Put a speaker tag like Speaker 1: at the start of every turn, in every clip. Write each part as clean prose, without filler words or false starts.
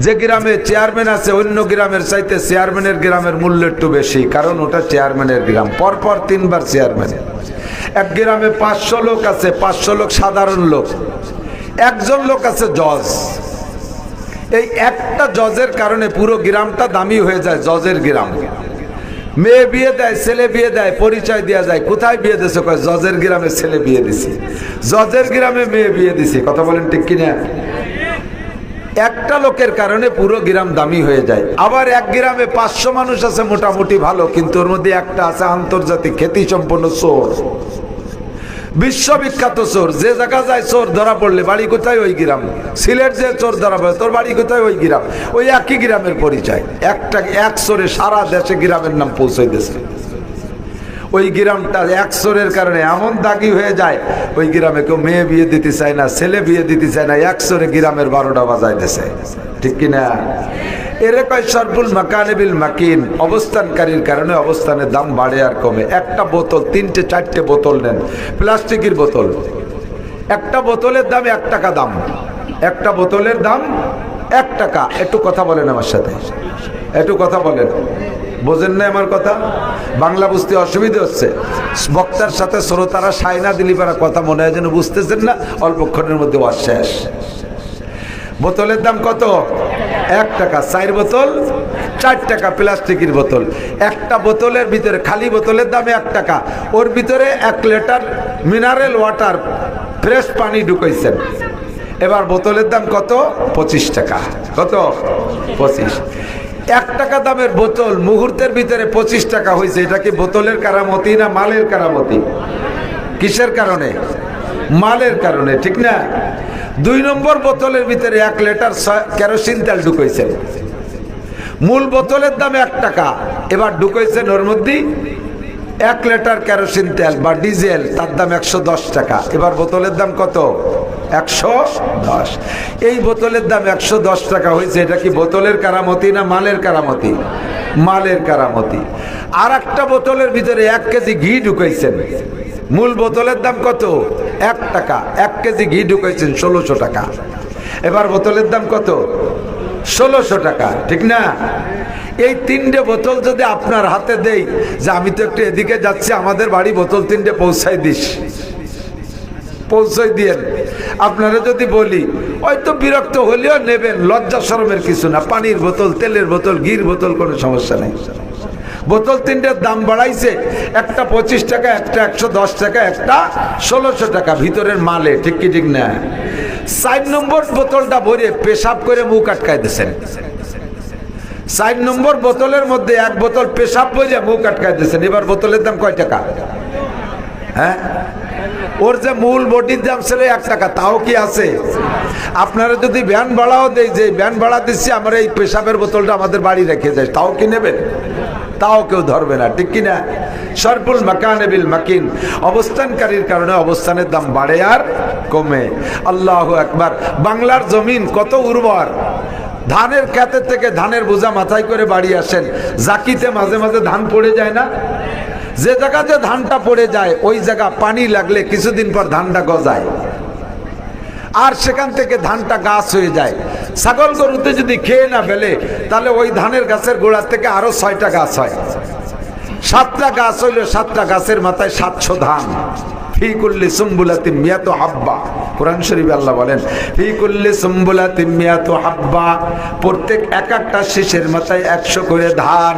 Speaker 1: যে গ্রামে চেয়ারম্যান আছে অন্য গ্রামের চাইতে চেয়ারম্যানের গ্রামের মূল্য একটু বেশি, কারণ ওটা চেয়ারম্যানের গ্রাম, পরপর 3 বার চেয়ারম্যান। এক গ্রামে 500 লোক আছে, 500 লোক সাধারণ লোক, একজন লোক আছে জজ। এই একটা জজের কারণে পুরো গ্রামটা দামি হয়ে যায়। জজের গ্রাম, মেয়ে বিয়ে দেয়, ছেলে বিয়ে দেয়, পরিচয় দেওয়া যায়, কোথায় বিয়ে দিছে, কয় জজের গ্রামে ছেলে বিয়ে দিছি, জজের গ্রামে মেয়ে বিয়ে দিছি। কথা বলেন ঠিক কিনা? একটা লোকের কারণে পুরো গ্রাম দামি হয়ে যায়। আবার এক গ্রামে 500 মানুষ আছে মোটামুটি ভালো, কিন্তু ওর মধ্যে একটা আছে আন্তর্জাতিক খ্যাতি সম্পন্ন চোর, বিশ্ববিখ্যাত চোর। যে জায়গা যায় চোর ধরা পড়লে বাড়ি কোথায় ওই গ্রাম। সিলেট যে চোর ধরা পড়ে, তোর বাড়ি কোথায় ওই গ্রাম। ওই একই গ্রামের পরিচয়, এক চোরে সারা দেশে গ্রামের নাম পৌঁছে দিয়েছে। ওই গ্রামটা এক চোরের কারণে এমন দাগি হয়ে যায়, ওই গ্রামে কেউ মেয়ে বিয়ে দিতে চায় না, ছেলে বিয়ে দিতে চায় না, এক চোরে গ্রামের 12টা বাজায় দিয়েছে। ঠিক কিনা? এর কয় সরবুল মাকানে বিল মাকিন, অবস্থানকারীর কারণে অবস্থানের দাম বাড়ে আর কমে। একটা বোতল 3টে 4টে বোতল নেন, প্লাস্টিকের বোতল, একটা বোতলের দাম 1 টাকা দাম, একটা বোতলের দাম 1 টাকা। একটু কথা বলেন আমার সাথে, একটু কথা বলেন, বোঝেন না আমার কথা? বাংলা বুঝতে অসুবিধা হচ্ছে, বক্তার সাথে শ্রোতারা সাইনা দিলিপারা কথা মনে হয় যেন বুঝতেছেন না, অল্পক্ষণের মধ্যে শেষ। বোতলের দাম কত? 1 টাকা। 4 বোতল 4 টাকা, প্লাস্টিকের বোতল। একটা বোতলের ভিতরে, খালি বোতলের দাম 1 টাকা, ওর ভিতরে 1 লিটার মিনারেল ওয়াটার ফ্রেশ পানি ঢুকাইছেন। এবার বোতলের দাম কত? 25 টাকা। কত? 25। 1 টাকা দামের বোতল মুহূর্তের ভিতরে 25 টাকা হয়েছে। এটা কি বোতলের কারামতি না মালের কারামতি? কিসের কারণে? মালের কারণে, ঠিক না? 2 নম্বর বোতলের ভিতরে 1 লিটার কেরোসিন তেল ঢুকাইছেন। মূল বোতলের দাম 1 টাকা, এবার ঢুকাইছেন ওর মধ্যে 1 লিটার কেরোসিন তেল বা ডিজেল, তার দাম 110 টাকা। এবার বোতলের দাম কত? 110। এই বোতলের দাম 110 টাকা হয়েছে। এটা কি বোতলের কারামতি না মালের কারামতি? মালের কারামতি। আর একটা বোতলের ভিতরে 1 কেজি ঘি ঢুকাইছেন। মূল বোতলের দাম কত? 1 টাকা। 1 কেজি ঘি ঢুকাইছেন 1600 টাকা। এবার বোতলের দাম কত? 1600 টাকা। ঠিক না? এই 3টে বোতল যদি আপনার হাতে দেই যে আমি তো একটু এদিকে যাচ্ছি, আমাদের বাড়ি বোতল 3টে পৌঁছাই দিস, পৌঁছাই দিয়েন। আপনারা যদি বলি হয়তো বিরক্ত হলেও নেবেন, লজ্জা শরমের কিছু না। পানির বোতল, তেলের বোতল, ঘির বোতল, কোনো সমস্যা নেই। বোতল 3টের দাম বাড়াইছে, একটা 25 টাকা, একটা 110 টাকা, একটা 1600 টাকা, ভিতরের মালে। ঠিক কি ঠিক না? 4 নম্বর বোতলটা ভরে পেশাব করে মুখ আটকায় দিয়েছেন। 4 নম্বর বোতলের মধ্যে 1 বোতল পেশাব ভরে মুখ আটকায় দিয়েছেন। এবার বোতলের দাম কয় টাকা? হ্যাঁ, ওর যে মূল বডির দাম ছিল 1 টাকা, তাও কি আছে? আপনারা যদি ভ্যান ভাড়াও দেয়, যে ভ্যান ভাড়া দিচ্ছি আমার এই পেশাবের বোতলটা আমাদের বাড়ি রেখে যায়, তাও কি নেবেন? তাও কেউ ধরবে না। ঠিক কিনা? সরবুল মাকানে বিল মাকিন, অবস্থানকারীর কারণে অবস্থানের দাম বাড়ে আর কমে। আল্লাহু আকবার। বাংলার জমিন কত উর্বর। ধানের ক্ষেতের থেকে ধানের বোঝা মাথায় করে বাড়ি আসেন, জাকিতে মাঝে মাঝে ধান পড়ে যায় না? যে জায়গাতে ধানটা পড়ে যায় ওই জায়গা পানি লাগলে কিছুদিন পর ধানটা গজায়, আর সেখান থেকে ধানটা গাছ হয়ে যায়। ছাগল গরুতে যদি খেয়ে না ফেলে তাহলে ওই ধানের গাছের গোড়া থেকে আরো 6টা গাছ হয়। 7টা গাছ হইলে 7টা গাছের মাথায় 700 ধান। ফি কুল্লি সুম্বুলাতিন মিয়াতু হাব্বা, কোরআন শরীফে আল্লাহ বলেন ফি কুল্লি সুম্বুলাতিন মিয়াতু হাব্বা, প্রত্যেক একটা শীষের মাথায় 100 করে ধান।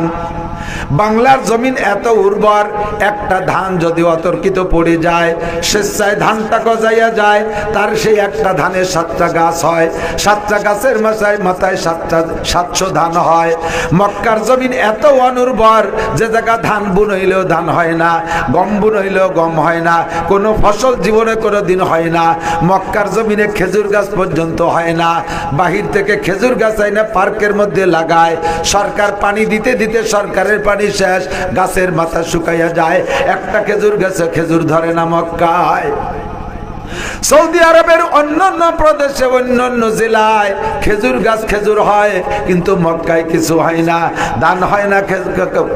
Speaker 1: বাংলার জমিন এত উর্বর, একটা ধান যদি অতর্কিত পড়ে যায়, স্বেচ্ছায় ধানটা গজাইয়া যায়, তার সেই একটা ধানের 7টা গাছ হয়। 7টা গাছের মাথায় 700 ধান হয়। মক্কার জমিন এত অনুর্বর যে জায়গা ধান বুন হইলেও ধান হয় না, গম বুন হইলেও গম হয় না, কোনো ফসল জীবনে কোনো দিন হয় না। মক্কার জমিনে খেজুর গাছ পর্যন্ত হয় না। বাহির থেকে খেজুর গাছ হয় না, পার্কের মধ্যে লাগায়। সরকার পানি দিতে দিতে সরকারের পানি শেষ, গাছের মাথা শুকাইয়া যায়, একটা খেজুর গাছে খেজুর ধরে না মক্কায়। সৌদি আরবের অন্যান্য প্রদেশে অন্যান্য জেলায় খেজুর গাছ খেজুর হয়, কিন্তু মক্কায় কিছু হয় না। ধান হয় না,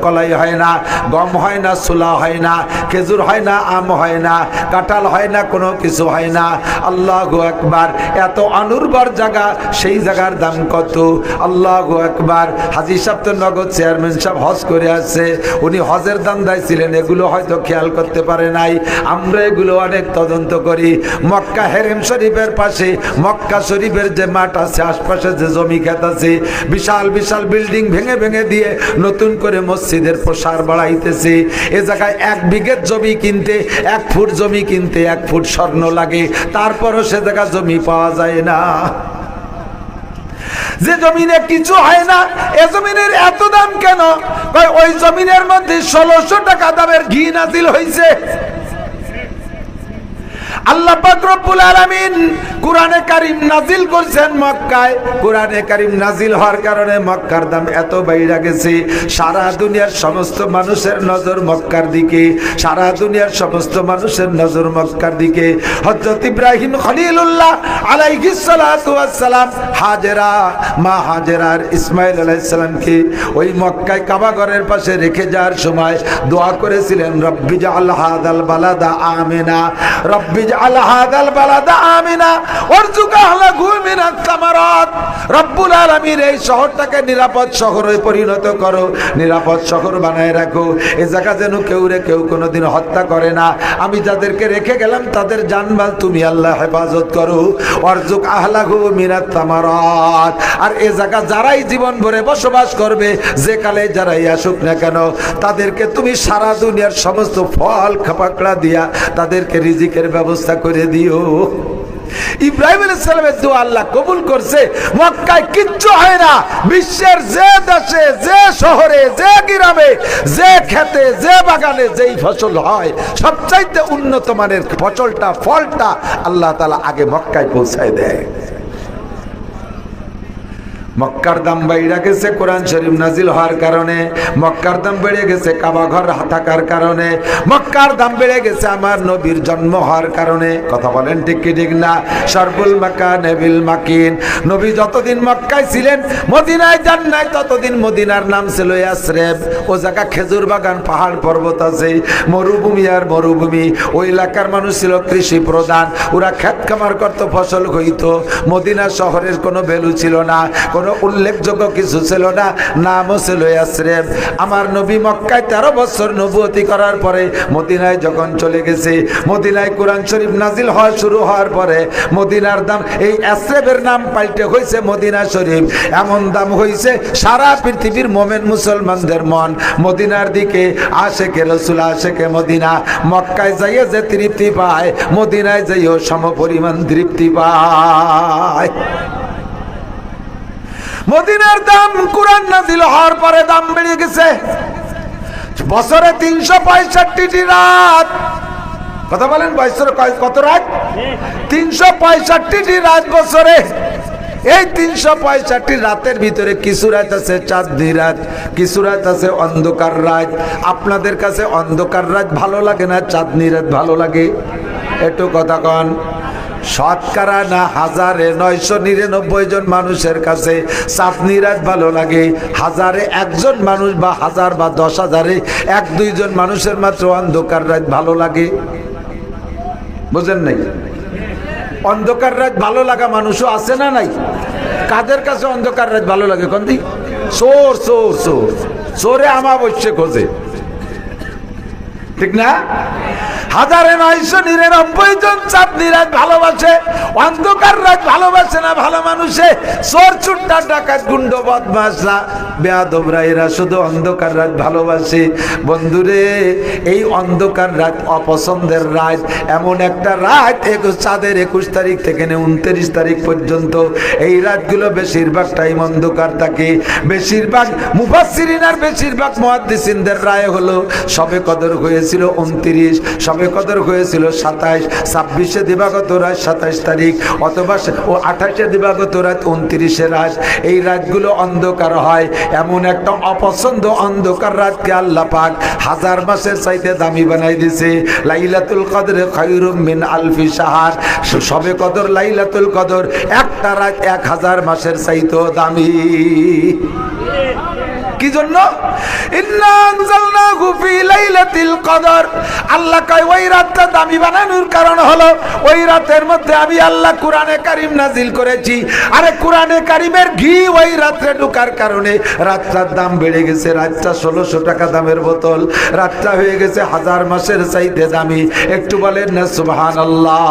Speaker 1: কলাই হয় না, গম হয় না, ছোলা হয় না, খেজুর হয় না, আম হয় না, কাঁঠাল হয় না, কোনো কিছু হয় না। আল্লাহু আকবার। এত অনুর্বর জায়গা, সেই জায়গার দাম কত? আল্লাহু আকবার। হাজী সাহেব তো নগদ চেয়ারম্যান সাহেব হজ করে আসছে, উনি হজের দান্দায় ছিলেন, এগুলো হয়তো খেয়াল করতে পারে নাই। আমরা এগুলো অনেক তদন্ত করি। মক্কা হেরেম শরীফের পাশে মক্কা শরীফের যে মাঠ আছে, আশপাশে যে জমি ক্ষেত আছে, বিশাল বিশাল বিল্ডিং ভেঙে ভেঙে দিয়ে নতুন করে মসজিদের প্রসার বাড়াইতেছে। এ জায়গায় 1 বিঘে জমি কিনতে, 1 ফুট জমি কিনতে 1 ফুট স্বর্ণ লাগে, তারপরও সে জায়গা জমি পাওয়া যায় না। যে জমিনে কিছু হয় না, এ জমিনের এত দাম কেন? ওই জমিনের মধ্যে 1600 টাকা দামের ঘি নাজিল হয়েছে। আল্লাহ পাক রব্বুল আলামিন কুরআনে কারীম নাজিল করেছেন মক্কায়। কুরআনে কারীম নাজিল হওয়ার কারণে মক্কার দাম এত বাইরে গেছে, সারা দুনিয়ার সমস্ত মানুষের নজর মক্কার দিকে, সারা দুনিয়ার সমস্ত মানুষের নজর মক্কার দিকে। হযরত ইব্রাহিম খলিলুল্লাহ আলাইহিস সালাতু ওয়াস সালাম হাজেরা, মা হাজেরার ইসমাইল আলাইহিস সালামকে ওই মক্কায় কাবা ঘরের পাশে রেখে যাওয়ার সময় দোয়া করেছিলেন, রব্বি জাআল হাযাল বালাদা আমিনা, রব্বি জাআল হাযাল বালাদা আমিনা ওয়ারযুক আহলাহু মিনাত তামারাত। রব্বুল আলামিন এই শহরটাকে নিরাপদ শহরে পরিণত করো, নিরাপদ শহর বানায় রাখো। এই জায়গা যেন কেউ কোনোদিন হত্যা করে না। আমি যাদেরকে রেখে গেলাম তাদের জানমাল তুমি আল্লাহ হেফাজত করো। ওয়ারযুক আহলাহু মিনাত তামারাত। আর এই জায়গা যারাই জীবন ভরে বসবাস করবে, যে কালে যারাই আসুক না কেন, তাদেরকে তুমি সারা দুনিয়ার সমস্ত ফল খাপাকড়া দিয়া তাদেরকে রিজিকের ব্যবস্থা করে দিও। ইব্রাহিম আলাইহিস সালামের দোয়া আল্লাহ কবুল করছে। মক্কায় কিচ্ছু হয় না, বিশ্বের যে দেশে, যে শহরে, যে গ্রামে, যে খেতে, যে বাগানে যেই ফসল হয়, সবচাইতে উন্নত মানের ফসলটা, ফলটা আল্লাহ তাআলা আগে মক্কায় পৌঁছায় দেয়। মক্কার দাম বেড়ে গেছে কোরআন শরীফ নাজিল হওয়ার কারণে, মক্কার দাম বেড়ে গেছে কাবা ঘর থাকার কারণে, মক্কার দাম বেড়ে গেছে আমার নবীর জন্ম হওয়ার কারণে। কথা বলেন ঠিক কি ঠিক না? শরফুল মাকান বিল মাকিন। নবী যতদিন মক্কায় ছিলেন, মদিনায় যান নাই, ততদিন মদিনার নাম ছিল ইয়াসরিব। ও জায়গা খেজুর বাগান, পাহাড় পর্বত আছে, মরুভূমি আর মরুভূমি। ওই এলাকার মানুষ ছিল কৃষি প্রধান, ওরা খেত খামার করত, ফসল হইতো। মদিনা শহরের কোনো ভ্যালু ছিল না, কোনো উল্লেখযোগ্য কিছু ছিল না, নামও ছিল ইয়াসরিব। আমার নবী মক্কায় 13 বছর নবুয়তি করার পরে মদিনায় যখন চলে গেছে, মদিনায় কোরআন শরীফ নাজিল হওয়া শুরু হওয়ার পরে মদিনার দাম, এই ইয়াসরিবের নাম পাল্টে হয়েছে মদিনা শরীফ। এমন দাম হয়েছে সারা পৃথিবীর মোমেন মুসলমানদের মন মদিনার দিকে। আশেকে রাসূল, আশেকে মদিনা মক্কায় যাইয়ে যে তৃপ্তি পায়, মদিনায় যাইও সমপরিমাণ তৃপ্তি পায়। মদিনার দাম কোরআন নাজিল হওয়ার পরে দাম বেড়ে গেছে। বছরে 365টি রাত। কথা বলেন, বছরে কত রাত? 365টি রাত বছরে। এই 365 রাতের ভিতরে কিছু রাত আছে চাঁদনি রাত, কিছু রাত আছে অন্ধকার রাত। আপনাদের কাছে অন্ধকার রাত ভালো লাগে না চাঁদনি রাত ভালো লাগে? একটু কথা কন। শতকরা না 1999 জন মানুষের কাছে চাঁদনি রাত ভালো লাগে। 1001 জন মানুষ বা 1000 বা 10,000-এ 1-2 জন মানুষের মাত্র অন্ধকার রাত ভালো লাগে। বুঝেন নাই? অন্ধকার রাত ভালো লাগা মানুষও আছে না নাই? কাদের কাছে অন্ধকার রাত ভালো লাগে? কোনটি? চোর চোর চোর চোরে আমাবস্যা খোঁজে, ঠিক না? 1999 জন চাঁদনি রাত ভালোবাসে, অন্ধকার রাত ভালোবাসে না ভালো মানুষে। চোর চুট্টা ডাকাত গুন্ড বদমাশরা বেয়াদবরা এরা শুধু অন্ধকার রাত ভালোবাসে। বন্ধুরে, এই অন্ধকার রাত অপছন্দের রাত। এমন একটা রাত চাঁদের 21 তারিখ থেকে 29 তারিখ পর্যন্ত এই রাতগুলো বেশিরভাগ টাইম অন্ধকার থাকে। বেশিরভাগ মুফাসসিরিন আর বেশিরভাগ মুহাদ্দিসিনদের রায় হলো সবে কদর হয়েছে হয়েছিল 29, শবে কদর হয়েছিল 27, 26-এ দিবাগত রাত 27 তারিখ, অথবা 28-এ দিবাগত রাত 29-এ রাত। এই রাতগুলো অন্ধকার হয়, এমন একটা অপছন্দ অন্ধকার রাতকে আল্লাহ পাক 1000 মাসের চাইতে দামি বানাই দিয়েছে। লাইলাতুল কদরে খায়রুম মিন আলফি শাহর, শবে কদর লাইলাতুল কদর একটা রাত 1000 মাসের চাইতেও দামি। কি জন্য? ইন্না আনজালনাহু ফি লাইলাতিল কদর, আল্লাহ কয় ওই রাতটা দামি বানানোর কারণ হলো ওই রাতের মধ্যে আমি আল্লাহ কোরআনে কারীম নাজিল করেছি। আরে কোরআনে কারীমের ঘি ওই রাতে ঢোকার কারণে রাতটার দাম বেড়ে গেছে। রাতটা 1600 টাকা দামের বোতল, রাতটা হয়ে গেছে 1000 মাসের চাইতে দামি। একটু বলেন না সুবহানাল্লাহ।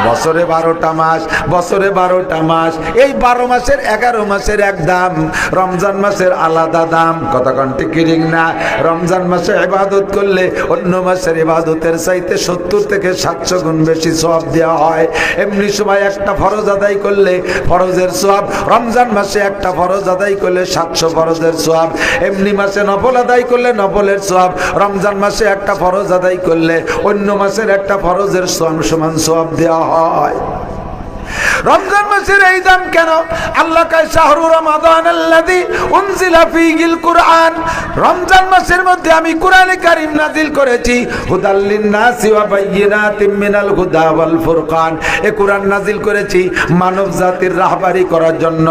Speaker 1: বছরে 12টা মাস, বছরে 12টা মাস, এই 12 মাসের 11 মাসের এক দাম, রমজান মাসের আলাদা দাম। কতক্ষণ টিকিরিং না? রমজান মাসে ইবাদত করলে অন্য মাসের ইবাদতের চাইতে 70 থেকে 700 গুণ বেশি সওয়াব দেওয়া হয়। এমনি সময় একটা ফরজ আদায় করলে ফরজের সওয়াব, রমজান মাসে একটা ফরজ আদায় করলে 700 ফরজের সওয়াব। এমনি মাসে নফল আদায় করলে নফলের সওয়াব, রমজান মাসে একটা ফরজ আদায় করলে অন্য মাসের একটা ফরজের সমান সওয়াব দেওয়া হয়। রমজান মাসের এই দাম কেন? আল্লাহ কয় শাহরু রমাদানাল্লাযী উনজিলা ফীহিল কুরআন, রমজান মাসের মধ্যে আমি কোরআনে কারীম নাযিল করেছি। হুদাল লিন-নাসি ওয়া বাইয়িনাতিম মিনাল হুদা ওয়াল ফুরকান, এই কোরআন নাযিল করেছি মানব জাতির রাহবারি করার জন্য,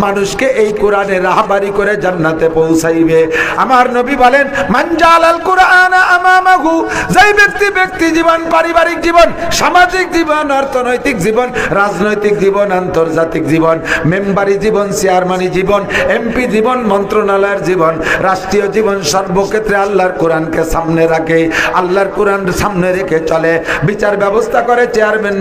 Speaker 1: মানুষকে এই কোরআনে রাহবারি করে জান্নাতে পৌঁছাইবে। আমার নবী বলেন মান জালাল কুরআনা আমামাহু, যেই ব্যক্তি জীবন, পারিবারিক জীবন, সামাজিক জীবন, অর্থনৈতিক জীবন, রাজনৈতিক জীবন, আন্তর্জাতিক জীবন, মেম্বারি জীবন, চেয়ারম্যানি জীবন, এমপি জীবন, মন্ত্রণালয়ের জীবন, রাষ্ট্রীয় জীবন, সর্বক্ষেত্রে আল্লাহর কোরআনকে সামনে রাখে, আল্লাহর কোরআন সামনে রেখে চলে। বিচার ব্যবস্থা করে চেয়ারম্যান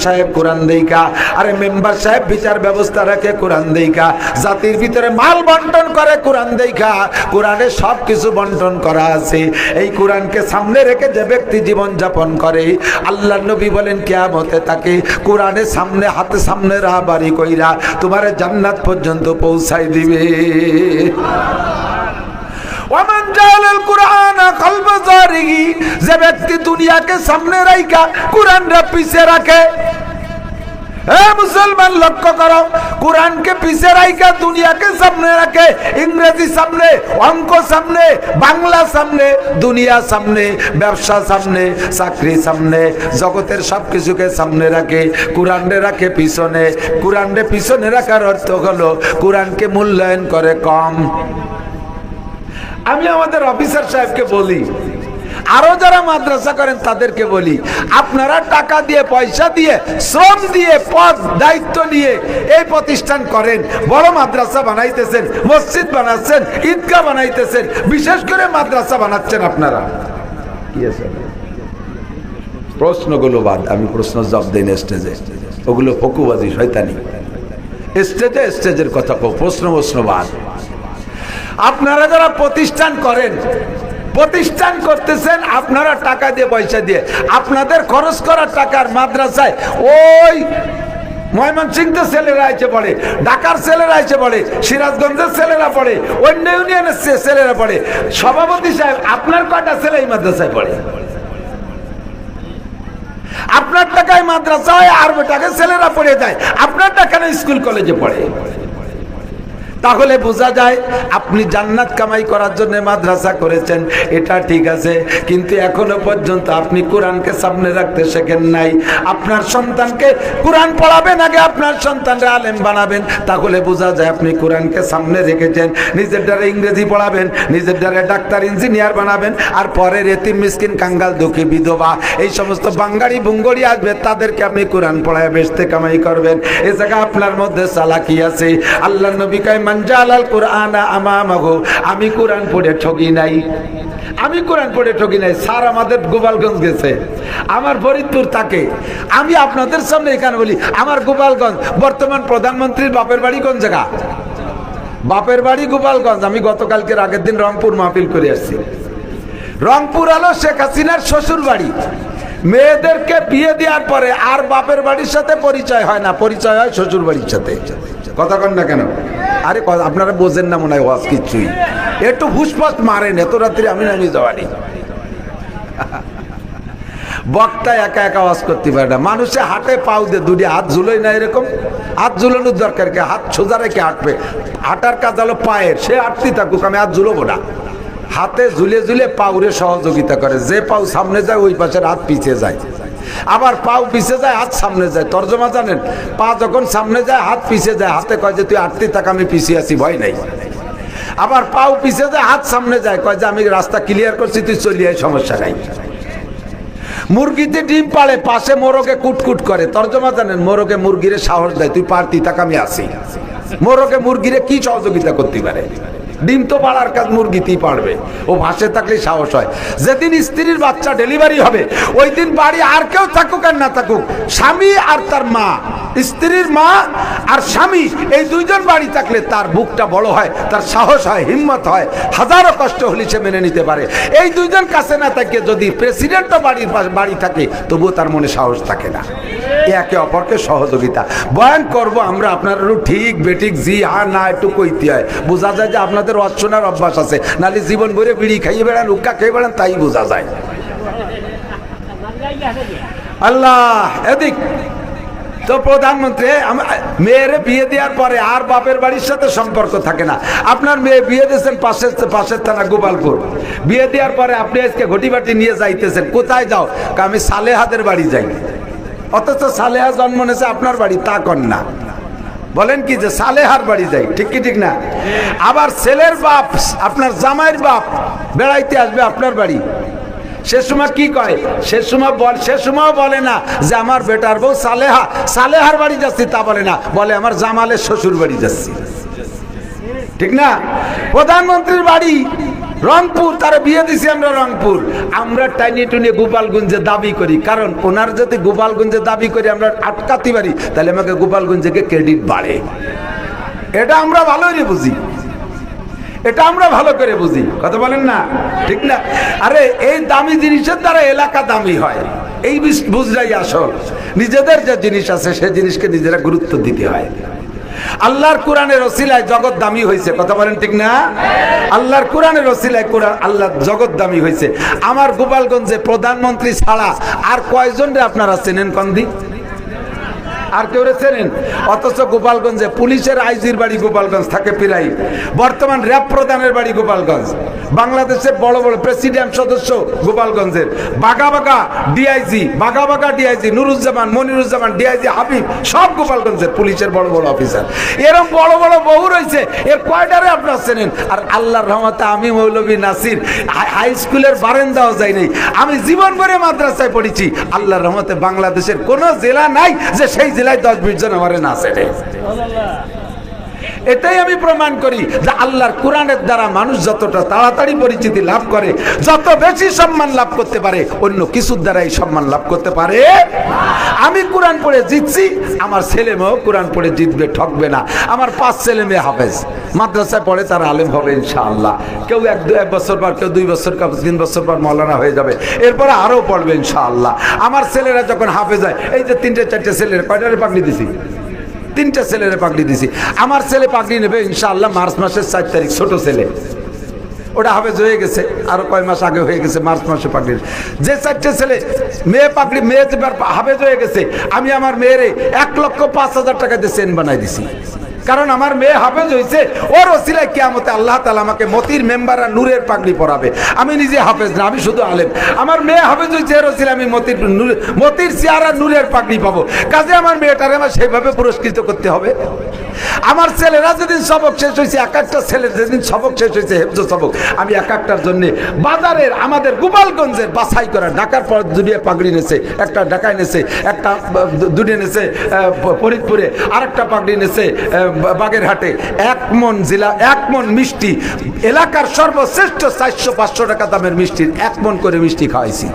Speaker 1: সাহেব কোরআন দেইকা, আরে মেম্বার সাহেব বিচার ব্যবস্থা রাখে কোরআন দেইকা, জাতির ভিতরে মাল বন্টন করে কোরআন দেইকা। কোরআনে সব কিছু বন্টন করা আছে। এই কোরআনকে সামনে রেখে যে ব্যক্তি জীবন যাপন করে, আল্লাহর নবী বলেন কিয়ামতে তাকে কোরআনের সামনে, হাতে সামনে রাহবারি কইরা তোমারে জান্নাত পর্যন্ত পৌঁছাই দিবে। ওয়ামান জালাল কুরআনা কলবা জারিহি, যে ব্যক্তি দুনিয়াকে সামনে রাখা কোরআনটা পিছে রাখে। এ মুসলমান লক্ষ্য করো, কোরআনকে পিছে রাখা দুনিয়াকে সামনে রাখে, ইংরেজি সামনে, অঙ্ক সামনে, বাংলা সামনে, দুনিয়া সামনে, ব্যবসা সামনে, চাকরি সামনে, জগতের সবকিছুকে সামনে রাখে, কোরআনে রাখে পিছনে। কোরআনে পিছনে রাখার অর্থ হলো কোরআনকে মূল্যায়ন করে কম। আমি আমাদের অফিসার সাহেবকে বলি, আরো যারা মাদ্রাসা করেন তাদেরকে বলি, আপনারা টাকা দিয়ে, পয়সা দিয়ে, শ্রম দিয়ে, পদ দায়িত্ব নিয়ে এই প্রতিষ্ঠান করেন, বড় মাদ্রাসা বানাইতেছেন, মসজিদ বানাচ্ছেন, ঈদগাহ বানাইতেছেন, বিশেষ করে মাদ্রাসা বানাচ্ছেন আপনারা। কি আছে প্রশ্নগুলো বাদ, আমি প্রশ্ন জবাব দিই না স্টেজে, ওগুলো ফকুবাজি, শয়তানি। স্টেজের কথা কো, প্রশ্ন বাদ। আপনারা যারা প্রতিষ্ঠান করেন, প্রতিষ্ঠান করতেছেন আপনারা টাকা দিয়ে, পয়সা দিয়ে, আপনাদের খরচ করার টাকার মাদ্রাসায় ওই ময়মনসিংহের ছেলেরা এসে পড়ে, ঢাকার ছেলেরা এসে পড়ে, সিরাজগঞ্জের ছেলেরা পড়ে, অন্য ইউনিয়নের ছেলেরা পড়ে। সভাপতি সাহেব, আপনার কয়টা ছেলে এই মাদ্রাসায় পড়ে? আপনার টাকায় মাদ্রাসা হয়, আর টাকায় ছেলেরা পড়ে যায়, আপনার টাকা স্কুল কলেজে পড়ে। তাহলে বোঝা যায় আপনি জান্নাত কামাই করার জন্য মাদ্রাসা করেছেন, এটা ঠিক আছে, কিন্তু এখনো পর্যন্ত আপনি কোরআনকে সামনে রাখতে শেখেন নাই। আপনার সন্তানকে কোরআন পড়াবেন, আগে আপনার সন্তানরা আলেম বানাবেন, তাহলে বোঝা যায় আপনি কোরআনকে সামনে রেখেছেন। নিজের দ্বারা ইংরেজি পড়াবেন, নিজের দ্বারা ডাক্তার, ইঞ্জিনিয়ার বানাবেন, আর পরে এতিম মিসকিন, কাঙ্গাল, দুঃখী, বিধবা, এই সমস্ত বাঙ্গাড়ি বুঙ্গড়ি আসবে, তাদেরকে আপনি কোরআন পড়ায় বেচতে কামাই করবেন। এ জায়গা আপনার মধ্যে চালাকি আছে। আল্লাহ নবী কয় মান জালাল কুরআনা আমামাহু, আমি কোরআন পড়ে ঠকি নাই, আমি কোরআন পড়ে ঠকি নাই। স্যার আমাদের গোপালগঞ্জ গেছে, আমার ফরিদপুর থাকে, আমি আপনাদের সামনে এখানে বলি, আমার গোপালগঞ্জ, বর্তমান প্রধানমন্ত্রীর বাপের বাড়ি কোন জায়গা? বাপের বাড়ি গোপালগঞ্জ। আমি গতকালকের আগের দিন রংপুর মাহফিল করে আসছি। রংপুর হলো শেখ হাসিনার শ্বশুর বাড়ি। মেয়েদেরকে বিয়ে দেওয়ার পরে আর বাপের বাড়ির সাথে পরিচয় হয় না, পরিচয় হয় শ্বশুর বাড়ির সাথে। কথা কন না কেন? আরে আপনারা বোঝেন না মনে হয় ওয়াজ কিছুই, একটু ফুসফাস মারেন, এত রাত্রি আমি নামি যাওয়ানি। বক্তা একা একা ওয়াজ করতে পারে না। মানুষে হাটে পাও দিয়ে দুটি হাত ঝুলোই না, এরকম হাত ঝুলানোর দরকার কি? হাত সোজা রেখে হাঁটবে। হাঁটার কাজ হলো পায়ের, সে হাঁটতে থাকুক, আমি হাত ঝুলবো না। হাতে ঝুলে ঝুলে পাউরে সহযোগিতা করে। যে পাও সামনে যায় ওই পাশের হাত পিছিয়ে যায়, আবার পাও পিছিয়ে যায় হাত সামনে যায়। তর্জমা জানেন? পা যখন সামনে যায় হাত পিছিয়ে যায়, হাতে কয় যে তুই হাঁটতে থাক, আমি পিছিয়ে আছি, ভয় নাই। আবার পাও পিছিয়ে যায় হাত সামনে যায়, কয় যে আমি রাস্তা ক্লিয়ার করছি, তুই চলে আয়, সমস্যা নাই। মুরগিতে ডিম পাড়ে, পাশে মোরগে কুটকুট করে। তর্জমা জানেন? মোরগে মুরগিরে সাহস দেয়, তুই পারতি থাক, আমি আছি। মোরগে মুরগিরে কি সহযোগিতা করতে পারে? ডিম তো পাড়ার কাজ মুরগিতেই পারবে, ও ভাসে থাকলে সাহস হয়। যেদিন স্ত্রীর বাচ্চা ডেলিভারি হবে ওই দিন বাড়ি আর কেউ থাকুক আর না থাকুক, স্বামী আর তার মা, স্ত্রীর মা আর স্বামী, এই দুইজন বাড়ি থাকলে তার বুকটা বড় হয়, তার সাহস হয়, হিম্মত হয়, হাজারো কষ্ট হলে সে মেনে নিতে পারে। এই দুইজন কাছে না থাকে, যদি প্রেসিডেন্টও বাড়ি থাকে তবুও তার মনে সাহস থাকে না। একে অপরকে সহযোগিতা। বয়ান করব আমরা, আপনারও ঠিক বেঠিক জি হ্যাঁ না একটু কইতে হয়, বোঝা যায় যে আপনাদের অর্চনার অভ্যাস আছে, নাহলে জীবন ভরে বিড়ি খাইয়ে বেড়ান, উক্কা খেয়ে বেড়ান, তাই বোঝা যায়। আল্লাহ এদিক তো প্রধানমন্ত্রী মেয়েরে বিয়ে দেওয়ার পরে আর বাপের বাড়ির সাথে সম্পর্ক থাকে না। আপনার মেয়ে বিয়ে দিয়েছেন পাশের থানা গোপালপুর, বিয়ে দেওয়ার পরে আপনি আজকে ঘটিবাটি নিয়ে যাইতেছেন, কোথায় যাও? আমি সালেহাদের বাড়ি যাই। অথচ সালেহা জন্ম নিয়েছে আপনার বাড়ি, তা কন না, বলেন কি যে সালেহার বাড়ি যাই, ঠিক কি ঠিক না? আবার ছেলের বাপ, আপনার জামাইয়ের বাপ বেড়াইতে আসবে আপনার বাড়ি, সে সময় কি কয়? সে সময় বলে না যে আমার বেটার বউ সালেহার বাড়ি যাচ্ছি, তা বলে না, বলে আমার জামালের শ্বশুর বাড়ি যাচ্ছি, ঠিক না? প্রধানমন্ত্রীর বাড়ি রংপুর, তারা বিয়ে দিছি আমরা রংপুর। আমরা টাইনি টুনি গোপালগঞ্জে দাবি করি, কারণ ওনার যদি গোপালগঞ্জে দাবি করি আমরা আটকাতে পারি, তাহলে আমাকে গোপালগঞ্জে ক্রেডিট বাড়ে। এটা আমরা ভালোই বুঝি, এটা আমরা ভালো করে বুঝি, কথা বলেন না, ঠিক না? আরে এই দামি জিনিসের দ্বারা এলাকা দামি হয়, এই বুঝলাই আসল। নিজেদের যে জিনিস আছে সে জিনিসকে নিজেরা গুরুত্ব দিতে হয়। আল্লাহর কোরআনের ওসিলায় জগৎ দামি হয়েছে, কথা বলেন ঠিক না? আল্লাহর কোরআনের ওসিলায় আল্লাহ জগৎ দামি হয়েছে। আমার গোপালগঞ্জে প্রধানমন্ত্রী ছাড়া আর কয়জন রে আপনারা চেনেন কন্দি? আর কেউ চেনেন? অথচ গোপালগঞ্জে পুলিশের আইজির বাড়ি গোপালগঞ্জ থাকে প্রায়, বর্তমান র্যাব প্রধানের বাড়ি গোপালগঞ্জ, বাংলাদেশের বড় বড় প্রেসিডেন্ট সদস্য গোপালগঞ্জের, বাঘা ডিআইজি নুরুজ্জামান, মনিরুজ্জামান, ডিআইজি হাবিব, সব গোপালগঞ্জের পুলিশের বড় বড় অফিসার। এরকম বড় বড় বহু রয়েছে, এর কয়টারে আপনারা চেনেন? আর আল্লাহর রহমতে আমি মৌলভী নাসির হাই স্কুলের বারান্দাও যাই নাই, আমি জীবন ভরে মাদ্রাসায় পড়েছি। আল্লাহর রহমতে বাংলাদেশের কোন জেলা নাই যে সেই জেলায় 10-20 জন আমার না চেনে। এটাই আমি প্রমাণ করি যে আল্লাহর কোরআনের দ্বারা মানুষ যতটা তাড়াতাড়ি পরিচিতি লাভ করে, যত বেশি সম্মান লাভ করতে পারে, অন্য কিছুর দ্বারা এই সম্মান লাভ করতে পারে। আমি কোরআন পড়ে জিতছি, আমার ছেলে মেয়েও কোরআন পড়ে জিতবে, ঠকবে না। আমার 5 ছেলে মেয়ে হাফেজ, মাদ্রাসায় পড়ে, তারা আলেম হবে ইনশাআল্লাহ। কেউ 1 বছর পর, কেউ 2 বছর, কেউ 3 বছর পর মৌলানা হয়ে যাবে, এরপরে আরো পড়বে ইনশাআল্লাহ। আমার ছেলেরা যখন হাফেজ হয়, এই যে 3-4 ছেলের কয়টারে পাগড়ি দিছি? 3টে ছেলের পাগড়ি দিছি। আমার ছেলে পাগড়ি নেবে ইনশাআল্লাহ মার্চ মাসের 4 তারিখ, ছোট ছেলে, ওটা হাফেজ হয়ে গেছে, আরো কয় মাস আগে হয়ে গেছে মার্চ মাসে পাগড়ি। যে 4টে ছেলে মেয়ে পাগড়ি, মেয়ে হাফেজ হয়ে গেছে, আমি আমার মেয়েরে 1,05,000 টাকা দিয়ে চেন বানাই দিছি, কারণ আমার মেয়ে হাফেজ হয়েছে, ওর ওসিলায় কিয়ামতে আল্লাহ তাআলা আমাকে মতির মেম্বার আর নূরের পাগড়ি পরাবে। আমি নিজে হাফেজ না, আমি শুধু আলেম, আমার মেয়ে হাফেজ হয়েছে, এর ওসিলায় আমি মতির চেয়ার আর নূরের পাগড়ি পাবো। কাজে আমার মেয়েটারে আমার সেইভাবে পুরস্কৃত করতে হবে। আমার ছেলেরা যেদিন সবক শেষ হয়েছে, এক একটা ছেলের যেদিন সবক শেষ হয়েছে হেফজ সবক, আমি এক একটার জন্য বাজারের আমাদের গোপালগঞ্জের বাছাই করা, ঢাকার পর দুনিয়া পাগড়ি নেছে, একটা ঢাকায় নেছে, একটা দুনিয়া নেছে ফরিদপুরে, আরেকটা পাগড়ি নেছে বাগেরহাটে। 1 মণ জেলা, 1 মণ মিষ্টি, এলাকার সর্বশ্রেষ্ঠ 400-500 টাকা দামের মিষ্টির 1 মণ করে মিষ্টি খাওয়াইছি,